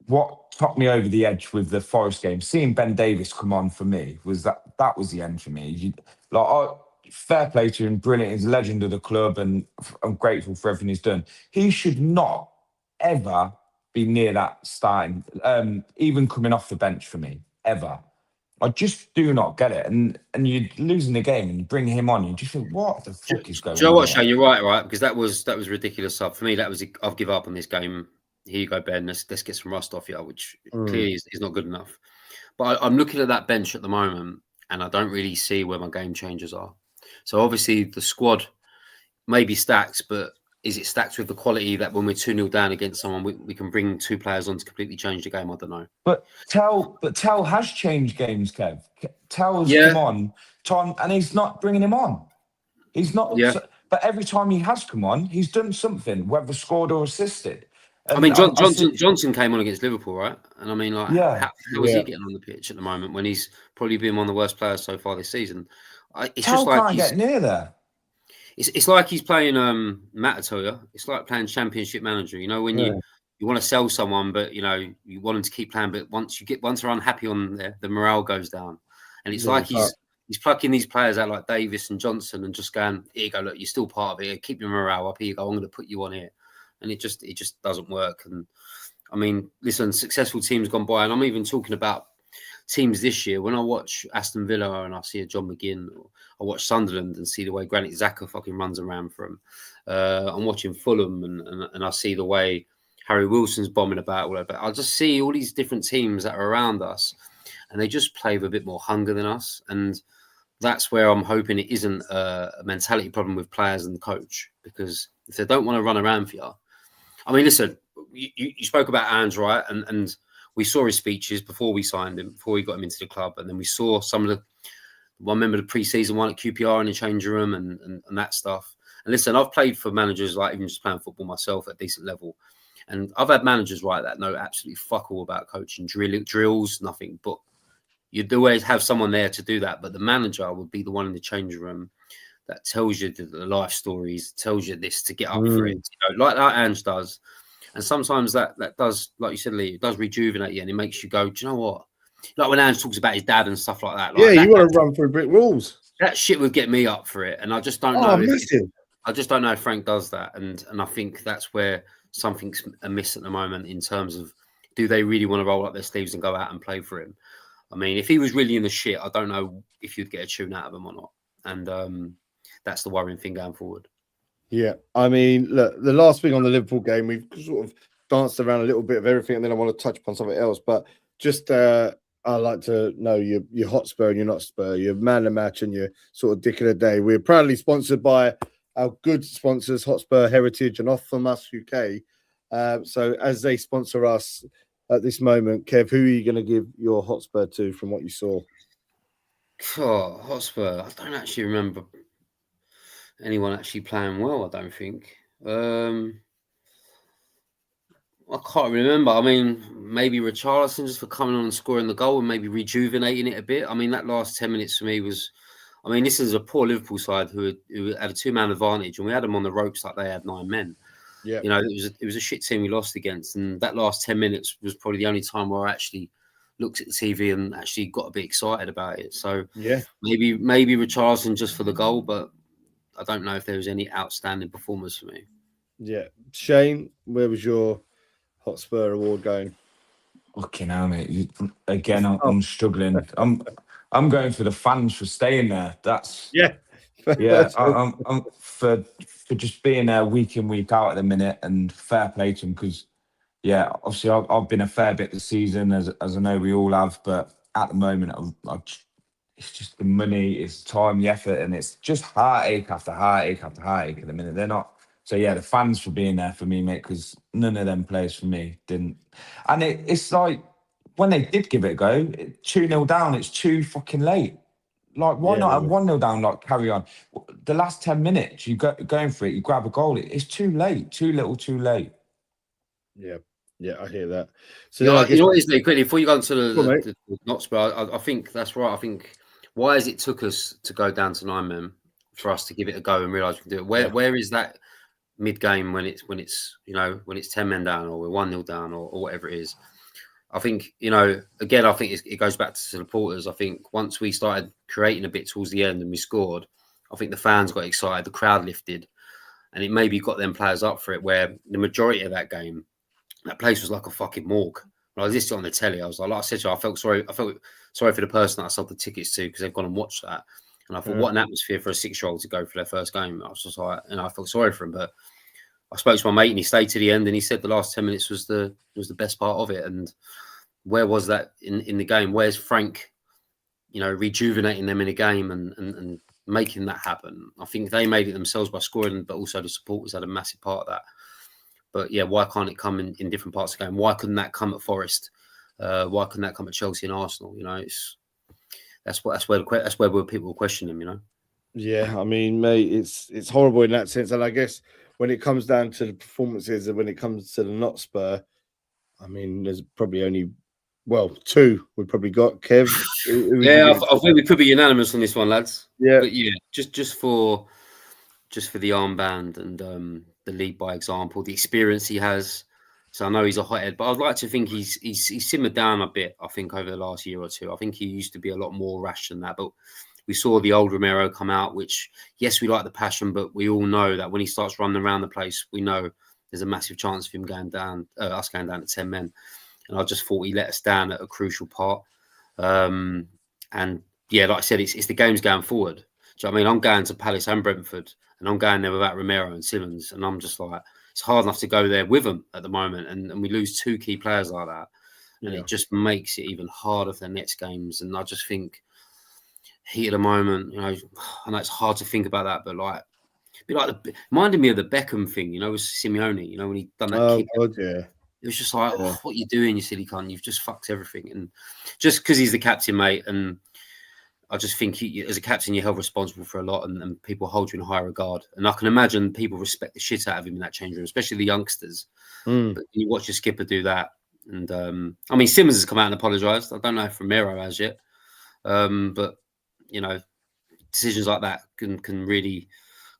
Speaker 3: what topped me over the edge with the Forest game, seeing Ben Davies come on for me, was that was the end for me. Fair play to him, brilliant. He's a legend of the club, and I'm grateful for everything he's done. He should not ever be near that starting, even coming off the bench for me, ever. I just do not get it. And you're losing the game and you bring him on, you just think, what the fuck is going on?
Speaker 2: Joe, what, Shane, you're right? Because that was ridiculous stuff. For me, that was, I've given up on this game. Here you go, Ben. Let's get some rust off you, which clearly is not good enough. But I'm looking at that bench at the moment, and I don't really see where my game changers are. So obviously the squad may be stacked, but is it stacked with the quality that when we're 2-0 down against someone, we can bring 2 players on to completely change the game? I don't know.
Speaker 3: But Tell has changed games, Kev. Tell has come on, Tom, and he's not bringing him on. He's not. Yeah. But every time he has come on, he's done something, whether scored or assisted. And
Speaker 2: I mean, Johnson came on against Liverpool, right? And I mean, how is he getting on the pitch at the moment when he's probably been one of the worst players so far this season? It's
Speaker 3: Tell
Speaker 2: just like
Speaker 3: can't get near there.
Speaker 2: It's like he's playing Matt, I tell you, it's like playing Championship Manager. You know, when you want to sell someone, but you know you want them to keep playing, but once they're unhappy on there, the morale goes down, and it's like he's He's plucking these players out like Davis and Johnson and just going, here you go, look, you're still part of it. Keep your morale up. Here you go. I'm going to put you on here. And it just doesn't work. And I mean, listen, successful teams gone by, and I'm even talking about teams this year. When I watch Aston Villa and I see a John McGinn, or I watch Sunderland and see the way Granit Xhaka fucking runs around for him. I'm watching Fulham and I see the way Harry Wilson's bombing about all over. I just see all these different teams that are around us, and they just play with a bit more hunger than us. And that's where I'm hoping it isn't a mentality problem with players and the coach, because if they don't want to run around for you, I mean, listen, you spoke about Ange, right? And we saw his speeches before we signed him, before we got him into the club. And then we saw some of I remember the pre-season one at QPR in the changing room and that stuff. And listen, I've played for managers, like even just playing football myself at a decent level. And I've had managers, right, that know absolutely fuck all about coaching, drills, nothing. But you'd always have someone there to do that. But the manager would be the one in the changing room that tells you the life stories, tells you this to get up for it, like Ange does. And sometimes that does, like you said, Lee, it does rejuvenate you and it makes you go, do you know what? Like when Ange talks about his dad and stuff like that.
Speaker 1: Like you want to run through brick walls.
Speaker 2: That shit would get me up for it. And I just don't know. I just don't know if Frank does that. And I think that's where something's amiss at the moment in terms of, do they really want to roll up their sleeves and go out and play for him? I mean, if he was really in the shit, I don't know if you'd get a tune out of him or not. And that's the worrying thing going forward.
Speaker 1: Yeah, I mean, look, the last thing on the Liverpool game, we've sort of danced around a little bit of everything, and then I want to touch upon something else. But just, I'd like to know your Hotspur and your not Spur, your man of the match and your sort of dick of the day. We're proudly sponsored by our good sponsors, Hotspur Heritage and Off From Us UK. So as they sponsor us at this moment, Kev, who are you going to give your Hotspur to from what you saw?
Speaker 2: Oh, Hotspur, I don't actually remember anyone actually playing well, I don't think. I can't remember. I mean, maybe Richarlison just for coming on and scoring the goal and maybe rejuvenating it a bit. I mean, that last 10 minutes for me was... I mean, this is a poor Liverpool side who had a two-man advantage, and we had them on the ropes like they had 9 men.
Speaker 1: Yeah,
Speaker 2: you know, it was a shit team we lost against, and that last 10 minutes was probably the only time where I actually looked at the TV and actually got a bit excited about it. So
Speaker 1: yeah,
Speaker 2: maybe Richarlison just for the goal, but I don't know if there was any outstanding performers for me.
Speaker 1: Yeah, Shane, where was your Hotspur award going?
Speaker 3: Fucking hell, mate! Again, I'm struggling. I'm going for the fans for staying there. That's
Speaker 1: yeah.
Speaker 3: I'm for just being there week in, week out at the minute, and fair play to them because, yeah, obviously I've been a fair bit this season, as I know we all have, but at the moment it's just the money, it's the time, the effort, and it's just heartache after heartache after heartache at the minute. They're not. So yeah, the fans for being there for me, mate, because none of them players for me didn't. And it's like when they did give it a go, 2-0 down, it's too fucking late. Like, why not have 1-0 down, like, carry on? The last 10 minutes, you going for it, you grab a goal. It's too late, too little, too late.
Speaker 1: Yeah, I hear that. So
Speaker 2: you know what is, quickly, before you go into the Hotspur, I think that's right. I think, why has it took us to go down to 9 men for us to give it a go and realise we can do it? Where is that mid-game when it's 10 men down or we're 1-0 down or whatever it is? I think, again, I think it goes back to the supporters. I think once we started creating a bit towards the end and we scored, I think the fans got excited, the crowd lifted, and it maybe got them players up for it, where the majority of that game, that place was like a fucking morgue. When I was listening on the telly, I was like I said to you, I felt sorry for the person that I sold the tickets to because they've gone and watched that. And I thought, what an atmosphere for a 6-year-old to go for their first game. I was just like, I felt sorry for him. But I spoke to my mate and he stayed to the end and he said the last 10 minutes was the best part of it. And where was that in the game? Where's Frank, rejuvenating them in a game and making that happen? I think they made it themselves by scoring, but also the supporters had a massive part of that. But yeah, why can't it come in different parts of the game? Why couldn't that come at Forest? Why couldn't that come at Chelsea and Arsenal? That's where people question them.
Speaker 1: Yeah, I mean, mate, it's horrible in that sense, and I guess when it comes down to the performances and when it comes to the not Spur, I mean, there's probably only 2 we probably got. Kev,
Speaker 2: I think we could be unanimous on this one, lads.
Speaker 1: Yeah,
Speaker 2: but yeah, just for the armband and the lead by example, the experience he has. So I know he's a hothead, but I'd like to think he's simmered down a bit. I think over the last year or two, I think he used to be a lot more rash than that. But we saw the old Romero come out, which, yes, we like the passion, but we all know that when he starts running around the place, we know there's a massive chance of him going down, us going down to 10 men. And I just thought he let us down at a crucial part. And yeah, like I said, it's the games going forward. Do you know what I mean? I'm going to Palace and Brentford, and I'm going there without Romero and Simmons. And I'm just like, it's hard enough to go there with them at the moment. And we lose 2 key players like that. And it just makes it even harder for the next games. And I just think, heat of the moment, you know, I know it's hard to think about that, but like, reminded me of the Beckham thing, you know, with Simeone, you know, when he done that kick.
Speaker 1: God, yeah.
Speaker 2: It was just like, oh, what are you doing, you silly cunt? You've just fucked everything. And just because he's the captain, mate, and I just think as a captain, you're held responsible for a lot, and people hold you in high regard. And I can imagine people respect the shit out of him in that change room, especially the youngsters. But you watch your skipper do that. And I mean, Simmons has come out and apologised. I don't know if Romero has yet. But, you know, decisions like that can really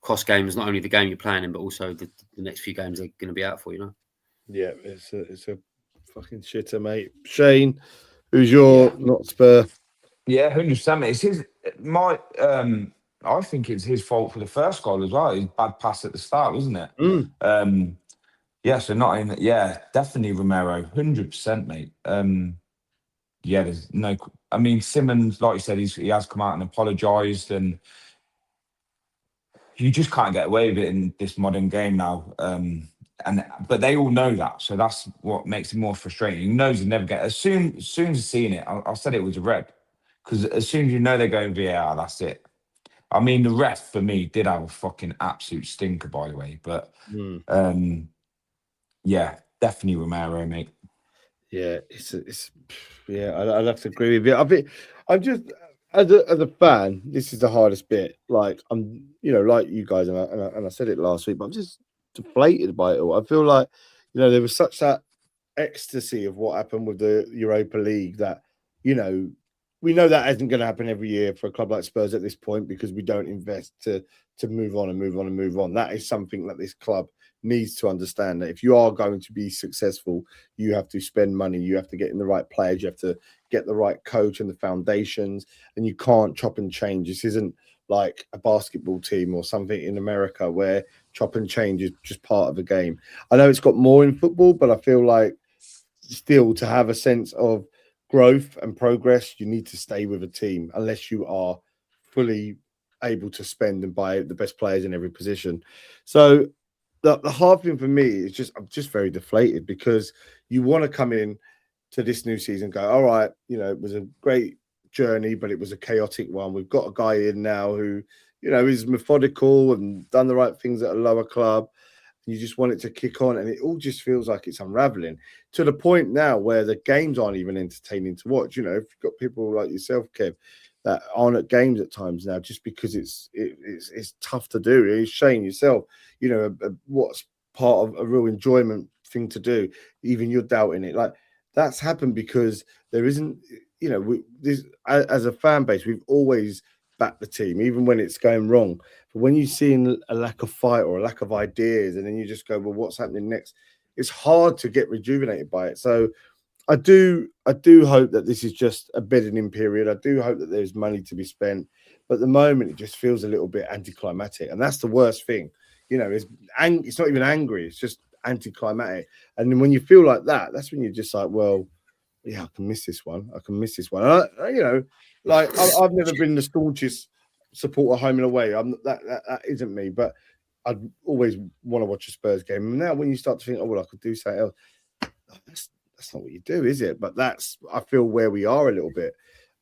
Speaker 2: cost games, not only the game you're playing in, but also the next few games they're going to be out for, you know?
Speaker 1: Yeah, it's a fucking shitter, mate. Shane, who's your not Spur?
Speaker 3: Yeah, 100%. It's his. I think it's his fault for the first goal as well. His bad pass at the start, wasn't it? Yeah, so not in. Yeah, definitely Romero, 100%, mate. Yeah, there's no. I mean, Simmons, like you said, he has come out and apologised, and you just can't get away with it in this modern game now. But they all know that, so that's what makes it more frustrating. He knows he never get. As soon as he's seen it, I said it was a red, because as soon as you know they're going VAR, that's it. I mean, the ref for me did have a fucking absolute stinker, by the way. But yeah, definitely Romero, mate.
Speaker 1: Yeah, I'd have to agree with you. I'm just as a fan, this is the hardest bit. Like I'm, you know, like you guys, and I said it last week, but I'm just deflated by it all. I feel like, you know, there was such that ecstasy of what happened with the Europa League that, you know, we know that isn't going to happen every year for a club like Spurs at this point, because we don't invest to move on and move on and move on. That is something that this club needs to understand, that if you are going to be successful, you have to spend money, you have to get in the right players, you have to get the right coach and the foundations, and you can't chop and change. This isn't like a basketball team or something in America where chop and change is just part of the game. I know it's got more in football, but I feel like still to have a sense of growth and progress, you need to stay with a team unless you are fully able to spend and buy the best players in every position. So the hard thing for me is I'm just very deflated, because you want to come in to this new season and go, all right, you know, it was a great journey, but it was a chaotic one. We've got a guy in now who, you know, is methodical and done the right things at a lower club. You just want it to kick on, and it all just feels like it's unraveling to the point now where the games aren't even entertaining to watch. You know, if you've got people like yourself, Kev, that aren't at games at times now, just because it's tough to do. It's Shane yourself, you know, what's part of a real enjoyment thing to do. Even you're doubting it. Like, that's happened because there isn't, you know, as a fan base, we've always backed the team, even when it's going wrong. But when you see a lack of fight or a lack of ideas, and then you just go, well, what's happening next? It's hard to get rejuvenated by it. So I do hope that this is just a bedding in period. I do hope that there's money to be spent. But at the moment, it just feels a little bit anticlimactic. And that's the worst thing. You know, it's not even angry. It's just anticlimactic. And then when you feel like that, that's when you're just like, well, yeah, I can miss this one. I can miss this one. You know, like I've never been the staunchest supporter home and away. That isn't me. But I'd always want to watch a Spurs game. And now when you start to think, oh, well, I could do something else, that's not what you do, is it? But I feel where we are a little bit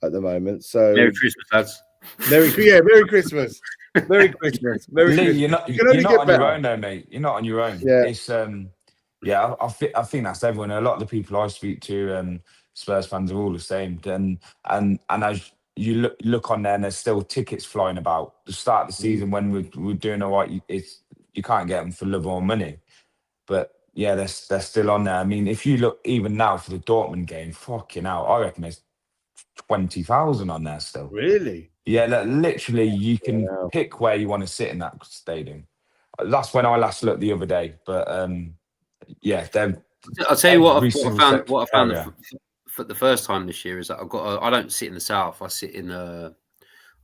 Speaker 1: at the moment. So
Speaker 2: Merry Christmas, lads.
Speaker 1: Merry Christmas. Merry Christmas. Merry
Speaker 3: Lee,
Speaker 1: Christmas.
Speaker 3: you're not on your own, though, mate. You're not on your own.
Speaker 1: Yeah.
Speaker 3: It's I think that's everyone. A lot of the people I speak to, Spurs fans, are all the same. And as you look on there, and there's still tickets flying about. The start of the season when we're doing all right, you can't get them for love or money. But yeah, they're still on there. I mean, if you look even now for the Dortmund game, fucking hell, I reckon there's 20,000 on there still.
Speaker 1: Really?
Speaker 3: Yeah, literally, you can pick where you want to sit in that stadium. That's when I last looked the other day. But yeah,
Speaker 2: I'll tell you what I found for the first time this year is that I don't sit in the south. I sit in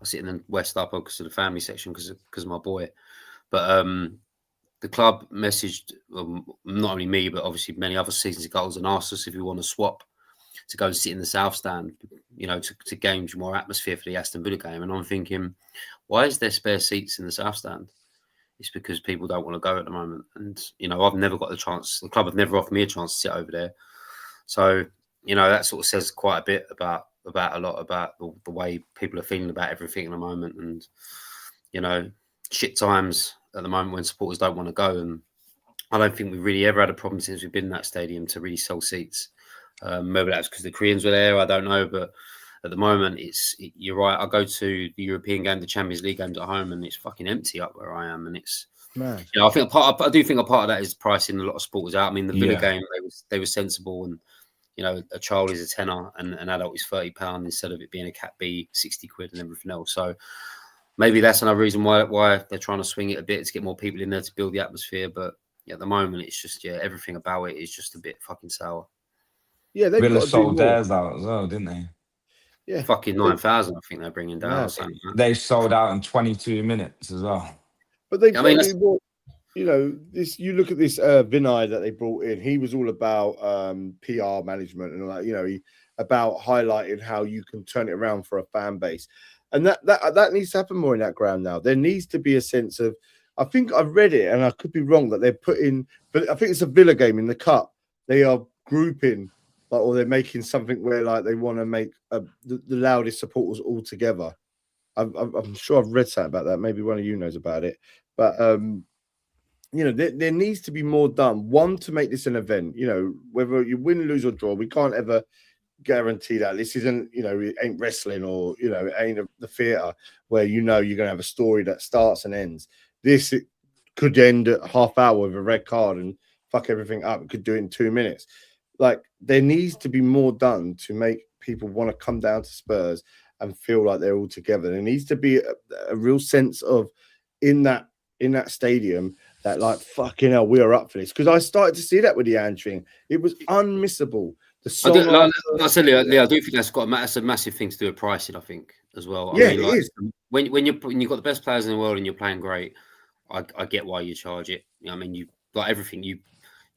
Speaker 2: I sit in the West Upper because of the family section because of my boy. But the club messaged not only me, but obviously many other season goals and asked us if we want to swap to go and sit in the South Stand, you know, to gain more atmosphere for the Aston Villa game. And I'm thinking, why is there spare seats in the South Stand? It's because people don't want to go at the moment. And, you know, I've never got the chance. The club have never offered me a chance to sit over there. So, you know, that sort of says quite a bit about a lot about the way people are feeling about everything at the moment. And, you know, shit times at the moment when supporters don't want to go. And I don't think we've really ever had a problem since we've been in that stadium to really sell seats. Maybe that's because the Koreans were there. I don't know. But at the moment, you're right. I go to the European game, the Champions League games at home, and it's fucking empty up where I am. And it's,
Speaker 1: Man.
Speaker 2: you know, I do think a part of that is pricing a lot of supporters out. I mean, the Villa game, they were sensible, and you know, a child is a tenner and an adult is £30 instead of it being a Cat B, 60 quid and everything else. So maybe that's another reason why they're trying to swing it a bit to get more people in there to build the atmosphere. But yeah, at the moment, it's just, everything about it is just a bit fucking sour.
Speaker 1: Yeah, they've
Speaker 3: Villa
Speaker 1: got to do
Speaker 3: sold
Speaker 1: more.
Speaker 3: theirs out as well, didn't they?
Speaker 1: Yeah,
Speaker 2: Fucking 9,000, I think they're bringing down. Or something like that.
Speaker 3: They sold out in 22 minutes as well.
Speaker 1: but they've
Speaker 2: I
Speaker 1: got
Speaker 2: mean,
Speaker 1: to do more. You know, this. You look at this Vinay that they brought in. He was all about PR management and all that. You know, about highlighting how you can turn it around for a fan base, and that needs to happen more in that ground now. There needs to be a sense of. I think I've read it, and I could be wrong, that they're putting, but I think it's a Villa game in the cup. They are grouping, like, or they're making something where like they want to make the loudest supporters all together. I'm sure I've read something about that. Maybe one of you knows about it, but you know, there needs to be more done. One, to make this an event. You know, whether you win, lose, or draw, we can't ever guarantee that. This isn't, you know, it ain't wrestling, or, you know, it ain't the theatre where, you know, you're going to have a story that starts and ends. This, it could end at half hour with a red card and fuck everything up. It could do it in 2 minutes. Like, there needs to be more done to make people want to come down to Spurs and feel like they're all together. There needs to be a real sense of in that stadium that, like, fucking hell, we are up for this. Because I started to see that with the Antrim. It was unmissable. The song
Speaker 2: like I said, Leo, I do think that's a massive thing to do with pricing, I think, as well.
Speaker 1: Yeah,
Speaker 2: I mean,
Speaker 1: it
Speaker 2: like,
Speaker 1: is.
Speaker 2: When you've got the best players in the world and you're playing great, I get why you charge it. You know, I mean, you like everything. You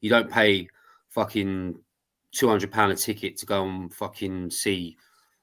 Speaker 2: don't pay fucking £200 a ticket to go and fucking see,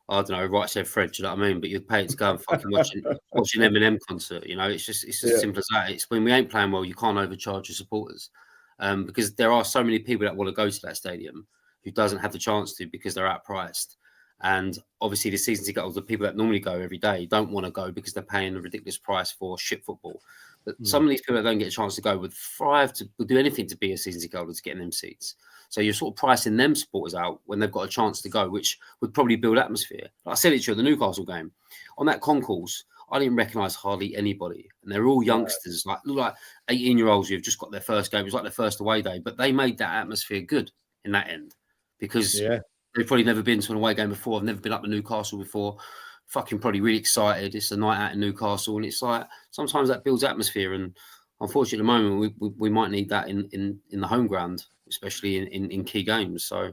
Speaker 2: I don't know, Right Said Fred, do you know what I mean? But you'd pay it to go and fucking watch an Eminem concert. You know, it's as simple as that. It's when we ain't playing well, you can't overcharge your supporters, because there are so many people that want to go to that stadium who doesn't have the chance to because they're outpriced. And obviously, the season ticket holders, the people that normally go every day, don't want to go because they're paying a ridiculous price for shit football. But some of these people that don't get a chance to go would thrive to do anything to be a season ticket holder to get in them seats. So you're sort of pricing them supporters out when they've got a chance to go, which would probably build atmosphere. Like I said it to you at the Newcastle game. On that concourse, I didn't recognise hardly anybody. And they're all youngsters, like 18-year-olds who've just got their first game. It was like their first away day. But they made that atmosphere good in that end because they've probably never been to an away game before. I've never been up to Newcastle before. Fucking probably really excited. It's a night out in Newcastle. And it's like sometimes that builds atmosphere. And unfortunately, at the moment, we might need that in the home ground, especially in key games. So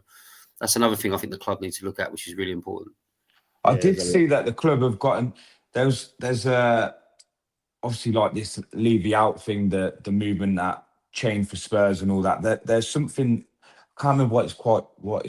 Speaker 2: that's another thing I think the club needs to look at, which is really important.
Speaker 3: I did see that the club have gotten there's obviously like this Levy out thing, the movement that chain for Spurs and all that. There's something, I can't remember what it's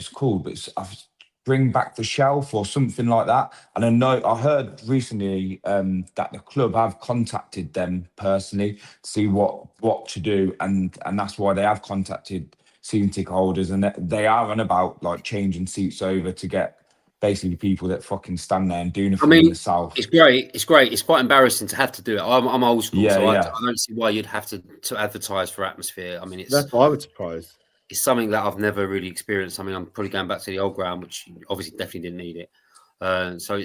Speaker 3: called, but it's Bring Back the Shelf or something like that. And I heard recently that the club have contacted them personally to see what to do, and that's why they have contacted season ticket holders, and they are on about like changing seats over to get basically people that fucking stand there and do nothing in the south.
Speaker 2: It's great. It's great. It's quite embarrassing to have to do it. I'm old school, so I don't see why you'd have to advertise for atmosphere. I mean,
Speaker 1: that's why I was surprised.
Speaker 2: It's something that I've never really experienced. I mean, I'm probably going back to the old ground, which obviously definitely didn't need it. So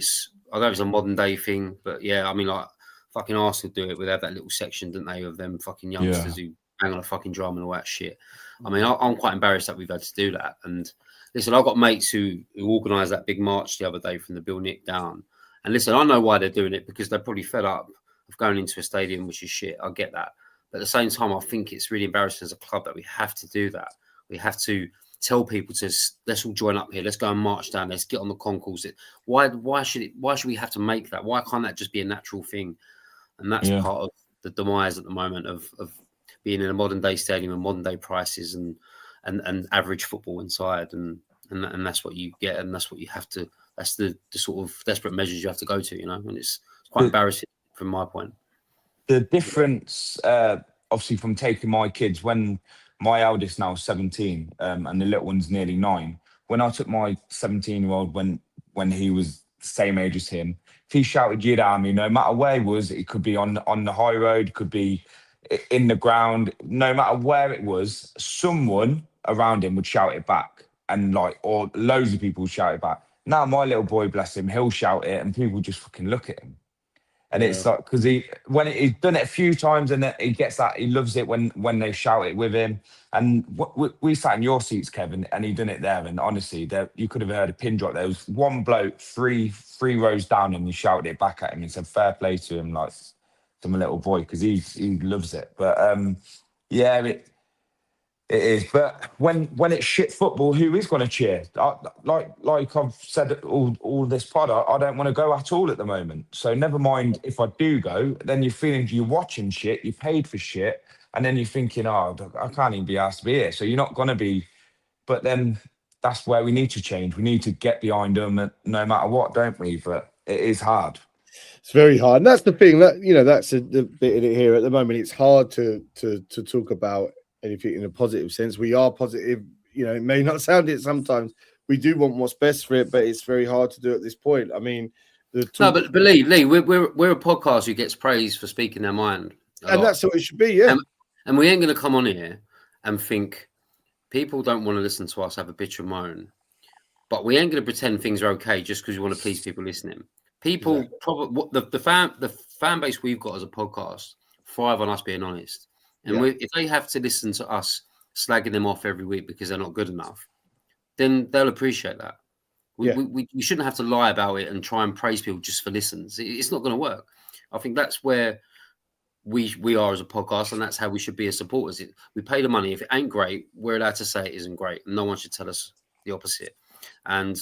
Speaker 2: I know it's a modern day thing, but yeah, I mean, like fucking Arsenal do it. They have that little section, didn't they, of them fucking youngsters who hang on a fucking drum and all that shit. I mean, I'm quite embarrassed that we've had to do that. And listen, I've got mates who organised that big march the other day from the Bill Nick down. And listen, I know why they're doing it, because they're probably fed up of going into a stadium which is shit. I get that. But at the same time, I think it's really embarrassing as a club that we have to do that. We have to tell people to let's all join up here. Let's go and march down. Let's get on the concourse. Why should we have to make that? Why can't that just be a natural thing? And that's part of the demise at the moment of being in a modern day stadium and modern day prices and average football inside, and that's what you get, and that's what you have to. That's the sort of desperate measures you have to go to, and it's quite embarrassing from my point.
Speaker 3: The difference, obviously, from taking my kids when my eldest now is 17, and the little one's nearly 9. When I took my 17-year-old when he was the same age as him, if he shouted "Yid Army," no matter where he was, it could be on the high road, could be in the ground, no matter where it was, someone around him would shout it back, or loads of people would shout it back. Now my little boy, bless him, he'll shout it and people just fucking look at him. And it's like, because he's done it a few times, and he gets that, he loves it when they shout it with him. And we sat in your seats, Kevin, and he done it there. And honestly, you could have heard a pin drop. There was one bloke three rows down, and he shouted it back at him and said, "Fair play to him," like to my little boy, because he loves it. But it is. But when it's shit football, who is going to cheer? Like I've said all this pod, I don't want to go at all at the moment. So never mind if I do go, then you're feeling you're watching shit, you paid for shit, and then you're thinking, oh, I can't even be asked to be here. So you're not going to be. But then that's where we need to change. We need to get behind them no matter what, don't we? But it is hard.
Speaker 1: It's very hard. And that's the thing that, that's the bit in it here at the moment. It's hard to talk about anything in a positive sense. We are positive, it may not sound it sometimes. We do want what's best for it, but it's very hard to do at this point. I mean,
Speaker 2: but believe Lee, we're a podcast who gets praised for speaking their mind,
Speaker 1: and that's what it should be. Yeah,
Speaker 2: and we ain't going to come on here and think people don't want to listen to us have a bitch and moan, but we ain't going to pretend things are okay just because we want to please people listening. People probably the fan base we've got as a podcast thrive on us being honest. And if they have to listen to us slagging them off every week because they're not good enough, then they'll appreciate that. We shouldn't have to lie about it and try and praise people just for listens. It's not going to work. I think that's where we are as a podcast, and that's how we should be as supporters. We pay the money. If it ain't great, we're allowed to say it isn't great. No one should tell us the opposite. And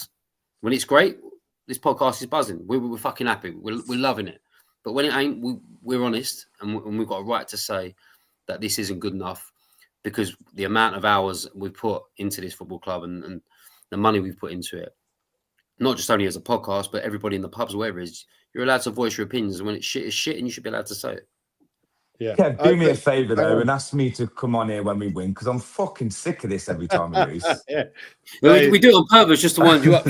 Speaker 2: when it's great, this podcast is buzzing. We're fucking happy. We're loving it. But when it ain't, we're honest, and we've got a right to say that this isn't good enough, because the amount of hours we put into this football club and the money we've put into it, not just only as a podcast, but everybody in the pubs, wherever it is, you're allowed to voice your opinions. And when it's shit, and you should be allowed to say it.
Speaker 1: Yeah.
Speaker 3: Kev, do me a favour though, and ask me to come on here when we win, because I'm fucking sick of this every time we lose.
Speaker 2: We do it on purpose just to wind you up.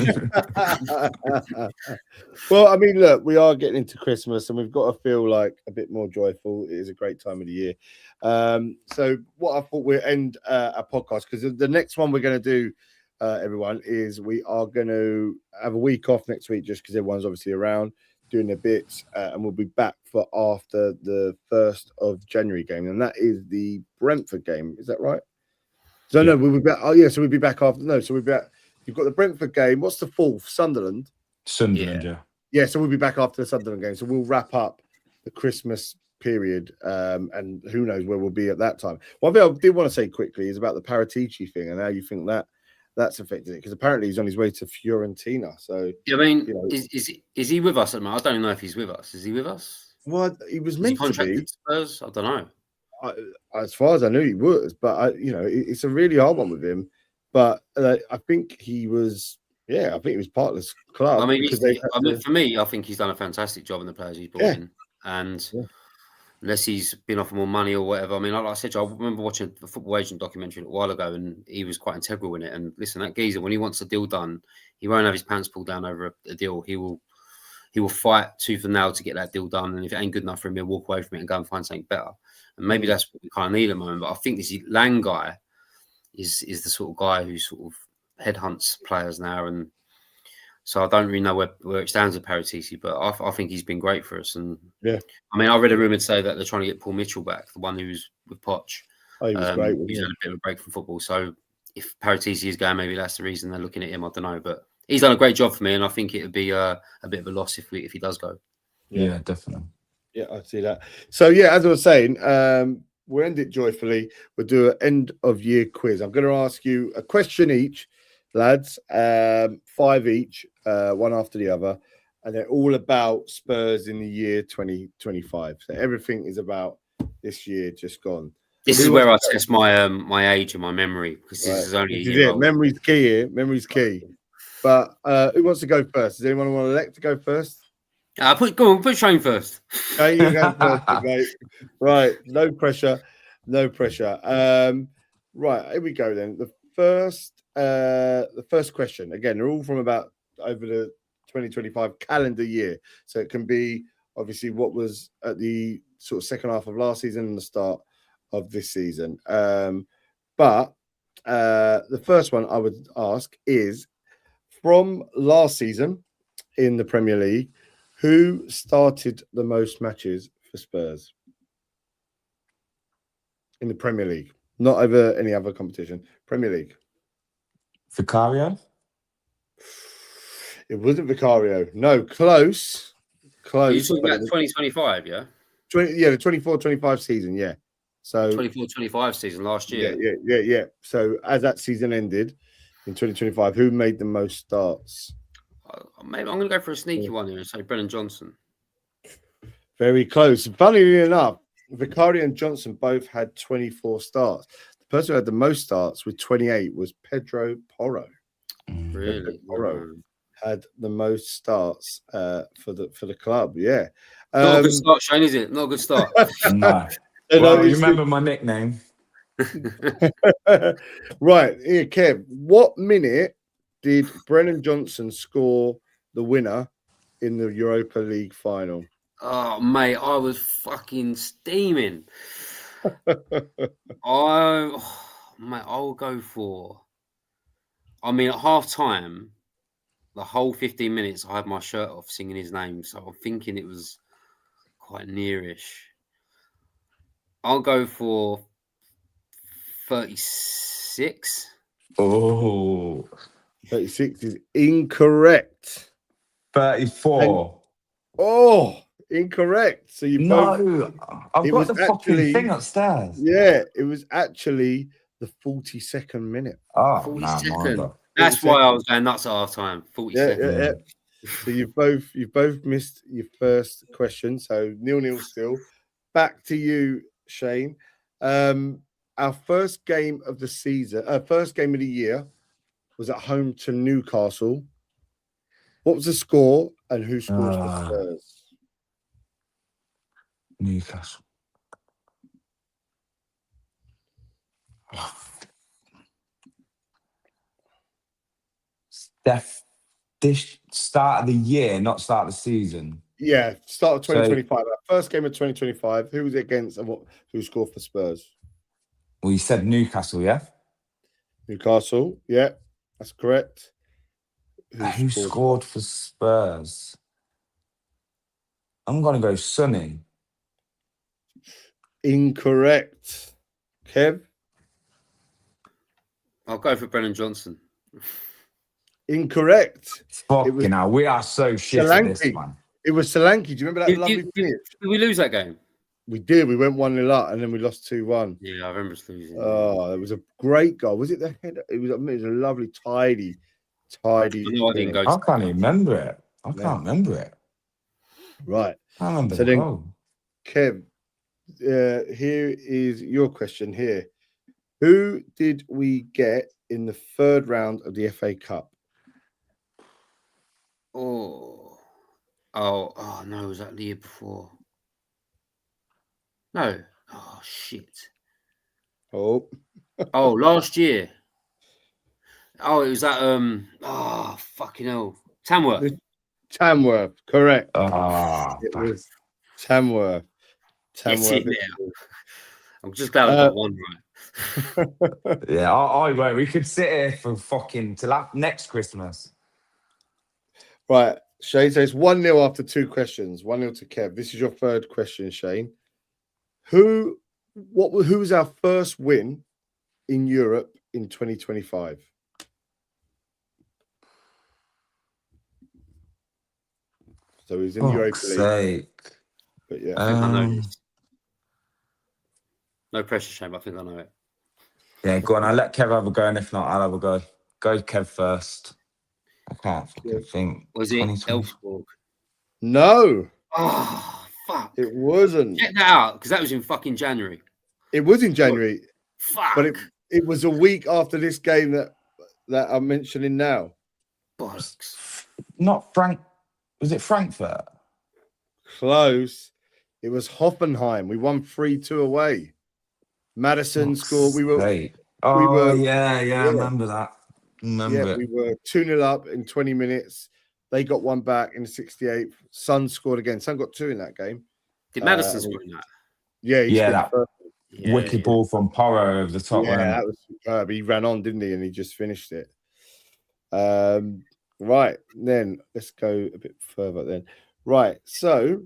Speaker 1: Well, I mean, look, we are getting into Christmas, and we've got to feel like a bit more joyful. It is a great time of the year. So what I thought we'll end a podcast, because the next one we're going to do, everyone, is we are going to have a week off next week, just because everyone's obviously around doing their bits, and we'll be back for after the 1st of January game, and that is the Brentford game. Is that right? So no, we'll be back. Oh yeah, so we'll be back after. No, so we'll be back. You've got the Brentford game. What's the 4th? Sunderland. Yeah. So we'll be back after the Sunderland game. So we'll wrap up the Christmas period, and who knows where we'll be at that time. One thing I did want to say quickly is about the Paratici thing and how you think that's affected it, because apparently he's on his way to Fiorentina. So
Speaker 2: I mean, is he with us at the moment? I don't know if he's with us. Is he with us?
Speaker 1: Well, he was meant to be.
Speaker 2: Spurs? I don't know.
Speaker 1: As far as I knew, he was, but it's a really hard one with him. But I think he was. Yeah, I think he was part of this club.
Speaker 2: I mean, for me, I think he's done a fantastic job in the players he's brought in, and. Yeah. Unless he's been offered more money or whatever. I mean, like I said, I remember watching a Football Agent documentary a while ago, and he was quite integral in it. And listen, that geezer, when he wants a deal done, he won't have his pants pulled down over a deal. He will fight tooth and nail to get that deal done. And if it ain't good enough for him, he'll walk away from it and go and find something better. And maybe that's what we kind of need at the moment. But I think this Lang guy is the sort of guy who sort of headhunts players now. And so I don't really know where it stands with Paratici, but I think he's been great for us. And
Speaker 1: yeah,
Speaker 2: I mean, I read a rumor say that they're trying to get Paul Mitchell back, the one who was with Poch.
Speaker 1: Oh, he was great.
Speaker 2: He's had a bit of a break from football. So if Paratici is going, maybe that's the reason they're looking at him. I don't know, but he's done a great job for me, and I think it would be a bit of a loss if he does go.
Speaker 3: Yeah, definitely.
Speaker 1: Yeah, I see that. So yeah, as I was saying, we'll end it joyfully. We'll do an end of year quiz. I'm going to ask you a question each, lads. 5 each, one after the other, and they're all about Spurs in the year 2025. So everything is about this year just gone.
Speaker 2: This is where I test my my age and my memory, because this is only a year old.
Speaker 1: Memory's key here. Memory's key. But who wants to go first? Does anyone want to elect to go first?
Speaker 2: Put Shane first.
Speaker 1: Okay, you go first, mate. Right, no pressure. Right, here we go then. The first question. Again, they're all from about over the 2025 calendar year. So it can be obviously what was at the sort of second half of last season and the start of this season. But the first one I would ask is from last season in the Premier League, who started the most matches for Spurs in the Premier League? Not over any other competition. Premier League.
Speaker 3: Vicario?
Speaker 1: It wasn't Vicario. No, close.
Speaker 2: Are you talking about 2025, yeah?
Speaker 1: The 24-25 season, yeah. So
Speaker 2: 24-25 season last year.
Speaker 1: Yeah. So as that season ended in 2025, who made the most starts?
Speaker 2: Maybe I'm going to go for a sneaky one here and say Brennan Johnson.
Speaker 1: Very close. Funnily enough, Vicario and Johnson both had 24 starts. The person who had the most starts with 28 was Pedro Porro.
Speaker 2: Really?
Speaker 1: Pedro Porro had the most starts for the club. Yeah.
Speaker 2: Not a good start, Shane, is it? Not a good start.
Speaker 3: No. Well, you remember my nickname.
Speaker 1: Right. Here, Kev. What minute did Brennan Johnson score the winner in the Europa League final?
Speaker 2: Oh, mate, I was fucking steaming. I'll go for... I mean, at half-time, the whole 15 minutes, I had my shirt off singing his name, so I'm thinking it was quite nearish. I'll go for 36.
Speaker 3: Oh.
Speaker 1: 36 is incorrect.
Speaker 3: 34.
Speaker 1: Incorrect. So you
Speaker 3: both... I've got the fucking thing upstairs.
Speaker 1: Yeah, it was actually the 42nd minute.
Speaker 3: Oh,
Speaker 2: 42nd. That's why I was going nuts at half time. 42nd.
Speaker 1: Yeah. So you've both missed your first question. So 0-0 still. Back to you, Shane. Our first game of the season, first game of the year, was at home to Newcastle. What was the score and who scored for Spurs?
Speaker 3: Newcastle. This start of the year, not start of the season.
Speaker 1: Yeah, start of 2025. Our first game of 2025. Who was it against and who scored for Spurs?
Speaker 3: Well, you said Newcastle, yeah?
Speaker 1: Newcastle, yeah, that's correct.
Speaker 3: Who scored for Spurs? I'm going to go Sonny.
Speaker 1: Incorrect. Kev?
Speaker 2: I'll go for Brennan Johnson.
Speaker 1: Incorrect.
Speaker 3: Fucking hell, we are so shit at this, man.
Speaker 1: It was Solanke. Do you remember that lovely finish?
Speaker 2: Did we lose that game?
Speaker 1: We did. We went 1-0 up and then we lost 2-1.
Speaker 2: Yeah, I remember us losing.
Speaker 1: Oh, it was a great goal. Was it the head? It was a lovely, tidy.
Speaker 2: I didn't go.
Speaker 3: I can't even remember it. I can't remember it.
Speaker 1: Right.
Speaker 3: I remember
Speaker 1: so
Speaker 3: the
Speaker 1: then,
Speaker 3: goal.
Speaker 1: Kev, here is your question here. Who did we get in the third round of the FA Cup?
Speaker 2: Oh, no, was that the year before? No. Oh, shit. Last year. Oh, it was that, fucking hell.
Speaker 1: Tamworth, correct.
Speaker 3: It
Speaker 1: was Tamworth.
Speaker 2: I'm just glad I got one right.
Speaker 3: Yeah, I won't. We could sit here for fucking till next Christmas.
Speaker 1: Right, Shane, so it's 1-0 after two questions. 1-0 to Kev. This is your third question, Shane. Who was our first win in Europe in 2025? So he was in the Europa League.
Speaker 3: Sake.
Speaker 1: But yeah,
Speaker 2: I know this. No pressure, Shane. I think I know it.
Speaker 3: Yeah, go on. I'll let Kev have a go, and if not, I'll have a go. Go, Kev, first. I can't fucking think.
Speaker 2: Was it
Speaker 3: 2020.
Speaker 2: Elfsborg?
Speaker 1: No,
Speaker 2: Oh, fuck.
Speaker 1: it wasn't.
Speaker 2: Check that out, because that was in fucking January.
Speaker 1: It was in January,
Speaker 2: Fuck.
Speaker 1: but it was a week after this game that I'm mentioning now.
Speaker 2: Bollocks.
Speaker 3: Not Frank. Was it Frankfurt?
Speaker 1: Close. It was Hoffenheim. We won 3-2 away. Madison scored. We were
Speaker 3: yeah, I remember that.
Speaker 1: we were 2-0 up in 20 minutes. They got one back in the 68th. Son scored again. Son got 2 in that game.
Speaker 2: Did Madison score in that?
Speaker 1: Yeah, he scored
Speaker 3: that
Speaker 1: the first.
Speaker 3: wicked ball from Porro over the top.
Speaker 1: Yeah, that was superb. He ran on, didn't he? And he just finished it. Right, then let's go a bit further then. Right, so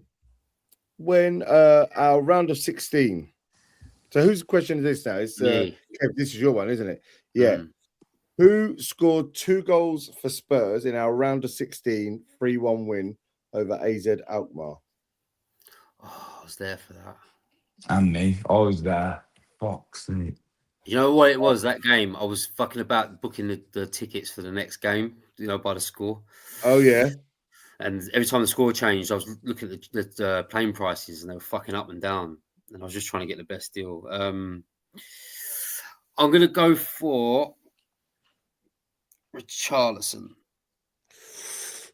Speaker 1: when our round of 16. So whose question is this now? It's Kev, this is your one, isn't it? Yeah. Who scored 2 goals for Spurs in our round of 16 3-1 win over AZ Alkmaar?
Speaker 2: Oh, I was there for that.
Speaker 3: And me. I was there. Fuck's sake.
Speaker 2: You know what it was, that game? I was fucking about booking the tickets for the next game, by the score.
Speaker 1: Oh, yeah.
Speaker 2: And every time the score changed, I was looking at the plane prices and they were fucking up and down. And I was just trying to get the best deal. I'm going to go for Richarlison.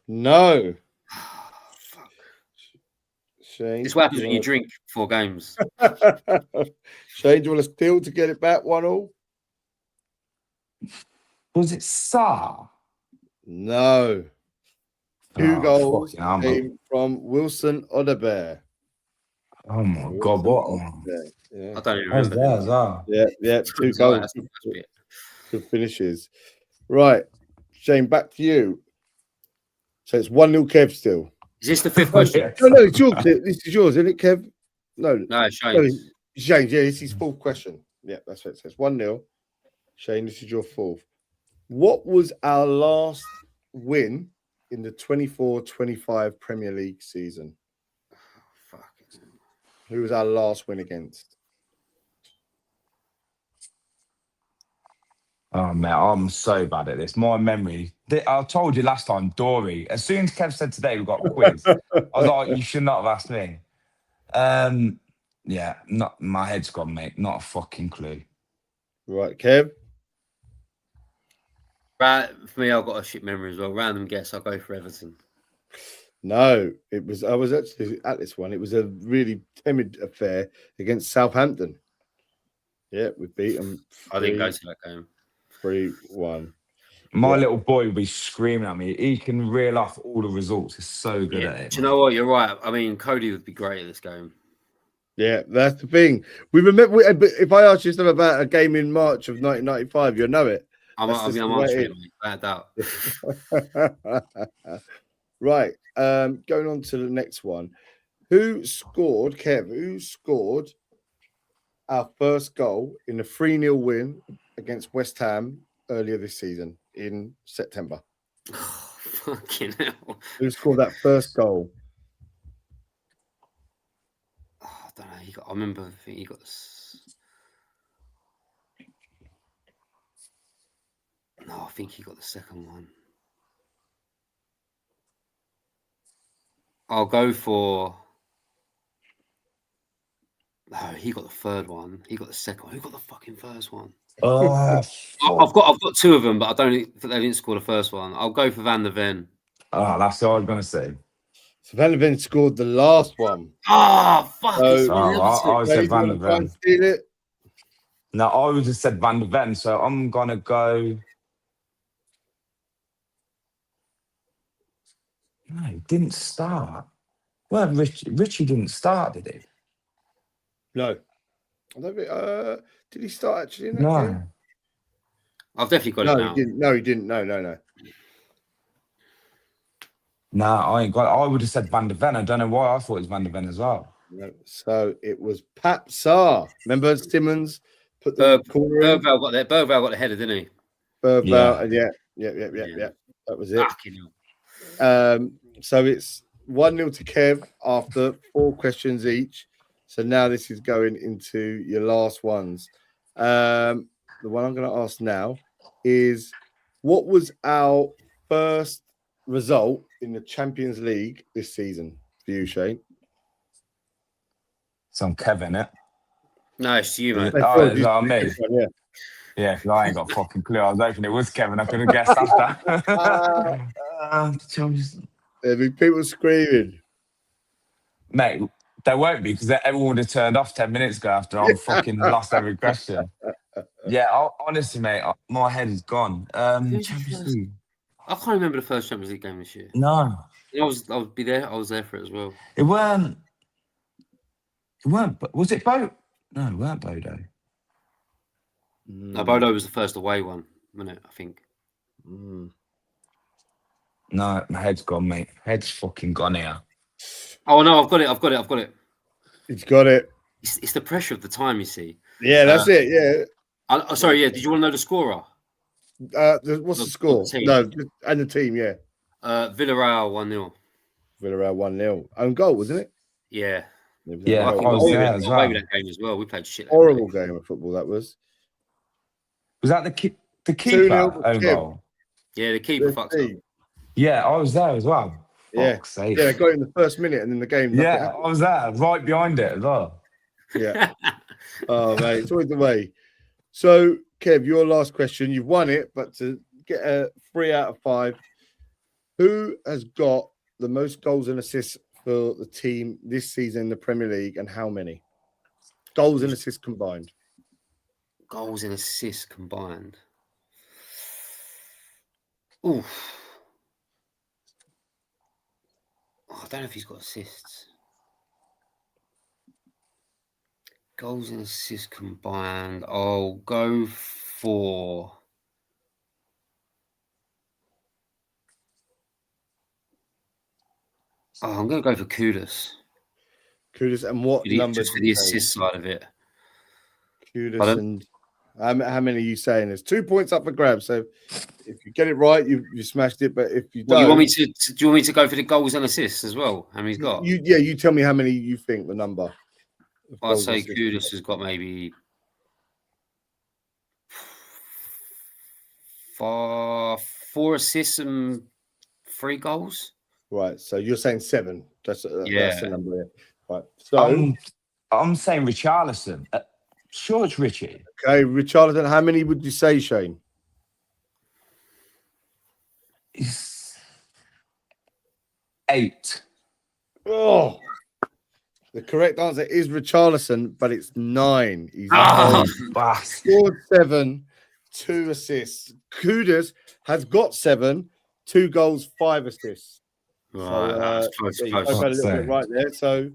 Speaker 1: No.
Speaker 2: Fuck.
Speaker 1: Shane.
Speaker 2: It's what happens when you drink 4 games.
Speaker 1: Shane, do you want to steal to get it back 1-1?
Speaker 3: Was it Sarr?
Speaker 1: No. 2 goals came from Wilson Odobert.
Speaker 3: Oh my God, what one?
Speaker 2: Yeah. I don't even remember.
Speaker 1: Yeah, 2 goals. Good finishes. Right, Shane, back to you. So it's 1-0 Kev still.
Speaker 2: Is this the 5th question?
Speaker 1: No, it's yours. This is yours, isn't it, Kev? No,
Speaker 2: Shane.
Speaker 1: No, Shane, yeah, this is 4th question. Yeah, that's what it says. 1-0. Shane, this is your 4th. What was our last win in the 24-25 Premier League season? Who was our last win against?
Speaker 3: Oh, man, I'm so bad at this. My memory. I told you last time, Dory. As soon as Kev said today we've got a quiz, I was like, you should not have asked me. Yeah, not my head's gone, mate. Not a fucking clue.
Speaker 1: Right, Kev?
Speaker 2: Right, for me, I've got a shit memory as well. Random guess, I'll go for Everton.
Speaker 1: No, I was actually at this one. It was a really timid affair against Southampton. Yeah, we beat them.
Speaker 2: I didn't go to that game.
Speaker 1: 3-1.
Speaker 3: My little boy will be screaming at me. He can reel off all the results. He's so good at it.
Speaker 2: Do you know what? You're right. I mean, Cody would be great at this game.
Speaker 1: Yeah, that's the thing. We remember. If I ask you stuff about a game in March of 1995, you'll know it.
Speaker 2: I'm answering it, without doubt.
Speaker 1: Right. Going on to the next one. Who scored, Kev? Who scored our first goal in a 3-0 win against West Ham earlier this season in September?
Speaker 2: Oh, fucking hell.
Speaker 1: Who scored that first goal?
Speaker 2: Oh, I don't know. I remember. I think he got this. No, I think he got the second one. I'll go for. No, he got the third one. He got the second one. Who got the fucking first one? I've got 2 of them, but I don't think they didn't score the first one. I'll go for Van der Ven.
Speaker 3: Oh, that's what I was gonna say.
Speaker 1: So Van der Ven scored the last one.
Speaker 2: Oh, fuck.
Speaker 3: I said Van der Ven.
Speaker 1: Steal it?
Speaker 3: No, I would have said Van der Ven, so I'm gonna go. No, he didn't start. Well, Richie didn't start, did he?
Speaker 1: No. I don't think, did he start actually in that game?
Speaker 2: I've definitely got it now.
Speaker 1: He didn't. No, he didn't. No.
Speaker 3: No, I ain't got. I would have said Van der Ven. I don't know why I thought it was Van der Ven as well.
Speaker 1: No. So it was Pat Sarr. Remember Simmons put the corner in?
Speaker 2: Bergvall got there. Bergvall got the header, didn't he?
Speaker 1: Bergvall, yeah. That was it. So it's 1-0 to Kev after 4 questions each. So now this is going into your last ones. The one I'm going to ask now is, what was our first result in the Champions League this season for you, Shane?
Speaker 3: It's on Kevin, it.
Speaker 2: No, it's you, mate.
Speaker 3: Oh, it's on me.
Speaker 1: Yeah.
Speaker 3: Yeah, because I ain't got a fucking clue. I was hoping it was Kevin. I could have guessed after.
Speaker 1: There'll be people screaming.
Speaker 3: Mate, there won't be because everyone would have turned off 10 minutes ago after I've fucking lost every question. Yeah, honestly, mate, my head is gone. Champions League.
Speaker 2: I can't remember the first Champions League game this year.
Speaker 3: No.
Speaker 2: I was there for it as well.
Speaker 3: It weren't. Was it Bo? No, it weren't Bodo.
Speaker 2: No, Bodo was the first away one, wasn't it? I think.
Speaker 1: Mm.
Speaker 3: No, my head's gone, mate. Head's fucking gone here.
Speaker 2: Oh no, I've got it.
Speaker 1: He's got it.
Speaker 2: It's the pressure of the time, you see.
Speaker 1: Yeah, that's it. Yeah.
Speaker 2: Sorry, yeah. Did you want to know the scorer?
Speaker 1: What's the score? No, and the team, yeah.
Speaker 2: Villarreal 1-0.
Speaker 1: Villarreal 1-0. Own goal, wasn't it?
Speaker 2: Yeah.
Speaker 3: Yeah, I was there as well.
Speaker 2: That game as well. We played shit.
Speaker 1: Horrible game of football that was.
Speaker 3: Was that the keeper own goal?
Speaker 2: Yeah, the keeper fucked up.
Speaker 3: Yeah, I was there as well.
Speaker 1: Yeah,
Speaker 3: Fuck's sake.
Speaker 1: Yeah, got it in the first minute and then the game.
Speaker 3: Yeah, I was there, right behind it as well.
Speaker 1: Yeah. Oh, mate, it's always the way. So, Kev, your last question. You've won it, but to get a 3 out of 5, who has got the most goals and assists for the team this season in the Premier League, and how many? Goals and assists combined.
Speaker 2: Goals and assists combined. Ooh. Oh, I don't know if he's got assists. Goals and assists combined. I'll go for... Oh, I'm going to go for Kudus.
Speaker 1: Kudus, and what numbers?
Speaker 2: Just for the assist side of it.
Speaker 1: Kudus, and how many are you saying? There's 2 points up for grabs. So if you get it right, you smashed it. But if you don't,
Speaker 2: do you want me to go for the goals and assists as well? How many he's got?
Speaker 1: You tell me how many you think the number.
Speaker 2: I'd say Kudus has got maybe 4 assists and 3 goals.
Speaker 1: Right, so you're saying 7. That's the number there. Right,
Speaker 3: so I'm saying Richarlison. Sure, it's Richie.
Speaker 1: Okay, Richarlison. How many would you say, Shane?
Speaker 3: It's 8.
Speaker 1: Oh, the correct answer is Richarlison, but it's 9. He's scored 7, 2 assists. Kudus has got 7, 2 goals, 5 assists.
Speaker 2: Right,
Speaker 1: so close. I've had a little bit right there. So,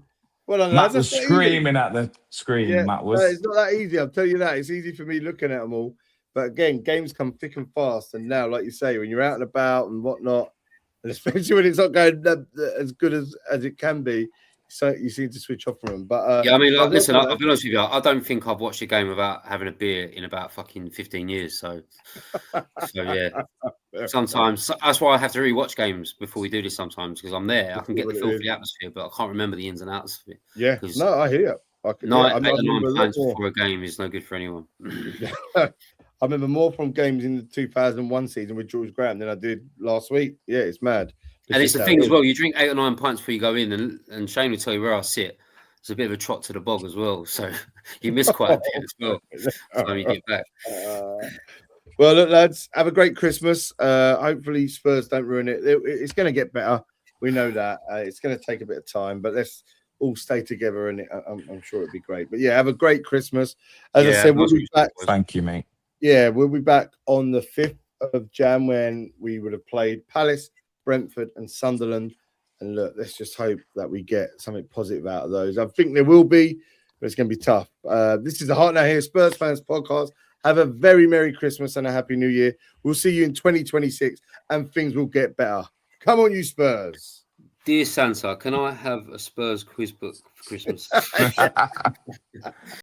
Speaker 1: well done,
Speaker 3: Matt was screaming at the screen.
Speaker 1: Yeah,
Speaker 3: Matt was.
Speaker 1: No, it's not that easy. I'll tell you that. It's easy for me looking at them all, but again, games come thick and fast. And now, like you say, when you're out and about and whatnot, and especially when it's not going as good as it can be, so you seem to switch off from them. But
Speaker 2: yeah, I mean, like, listen, I'll be honest with you. I don't think I've watched a game without having a beer in about fucking 15 years. So yeah. Sometimes that's why I have to rewatch games before we do this. Sometimes because I'm there, I can get the feel for the atmosphere, but I can't remember the ins and outs of it.
Speaker 1: Yeah, no, I hear.
Speaker 2: I 8 or 9 pints before a game is no good for anyone.
Speaker 1: I remember more from games in the 2001 season with George Graham than I did last week. Yeah, it's mad.
Speaker 2: And it's the thing as well. You drink 8 or 9 pints before you go in, and Shane will tell you where I sit. It's a bit of a trot to the bog as well, so you miss quite a bit as well. So you get back.
Speaker 1: Well, look, lads, have a great Christmas. Hopefully, Spurs don't ruin it. It's going to get better. We know that. It's going to take a bit of time, but let's all stay together, and I'm sure it'll be great. But yeah, have a great Christmas. As I said, we'll be back.
Speaker 3: Thank you, mate.
Speaker 1: Yeah, we'll be back on the 5th of Jan when we would have played Palace, Brentford, and Sunderland. And look, let's just hope that we get something positive out of those. I think there will be, but it's going to be tough. This is the Heart Now Here Spurs Fans podcast. Have a very Merry Christmas and a Happy New Year. We'll see you in 2026 and things will get better. Come on, you Spurs.
Speaker 2: Dear Santa, can I have a Spurs quiz book for Christmas?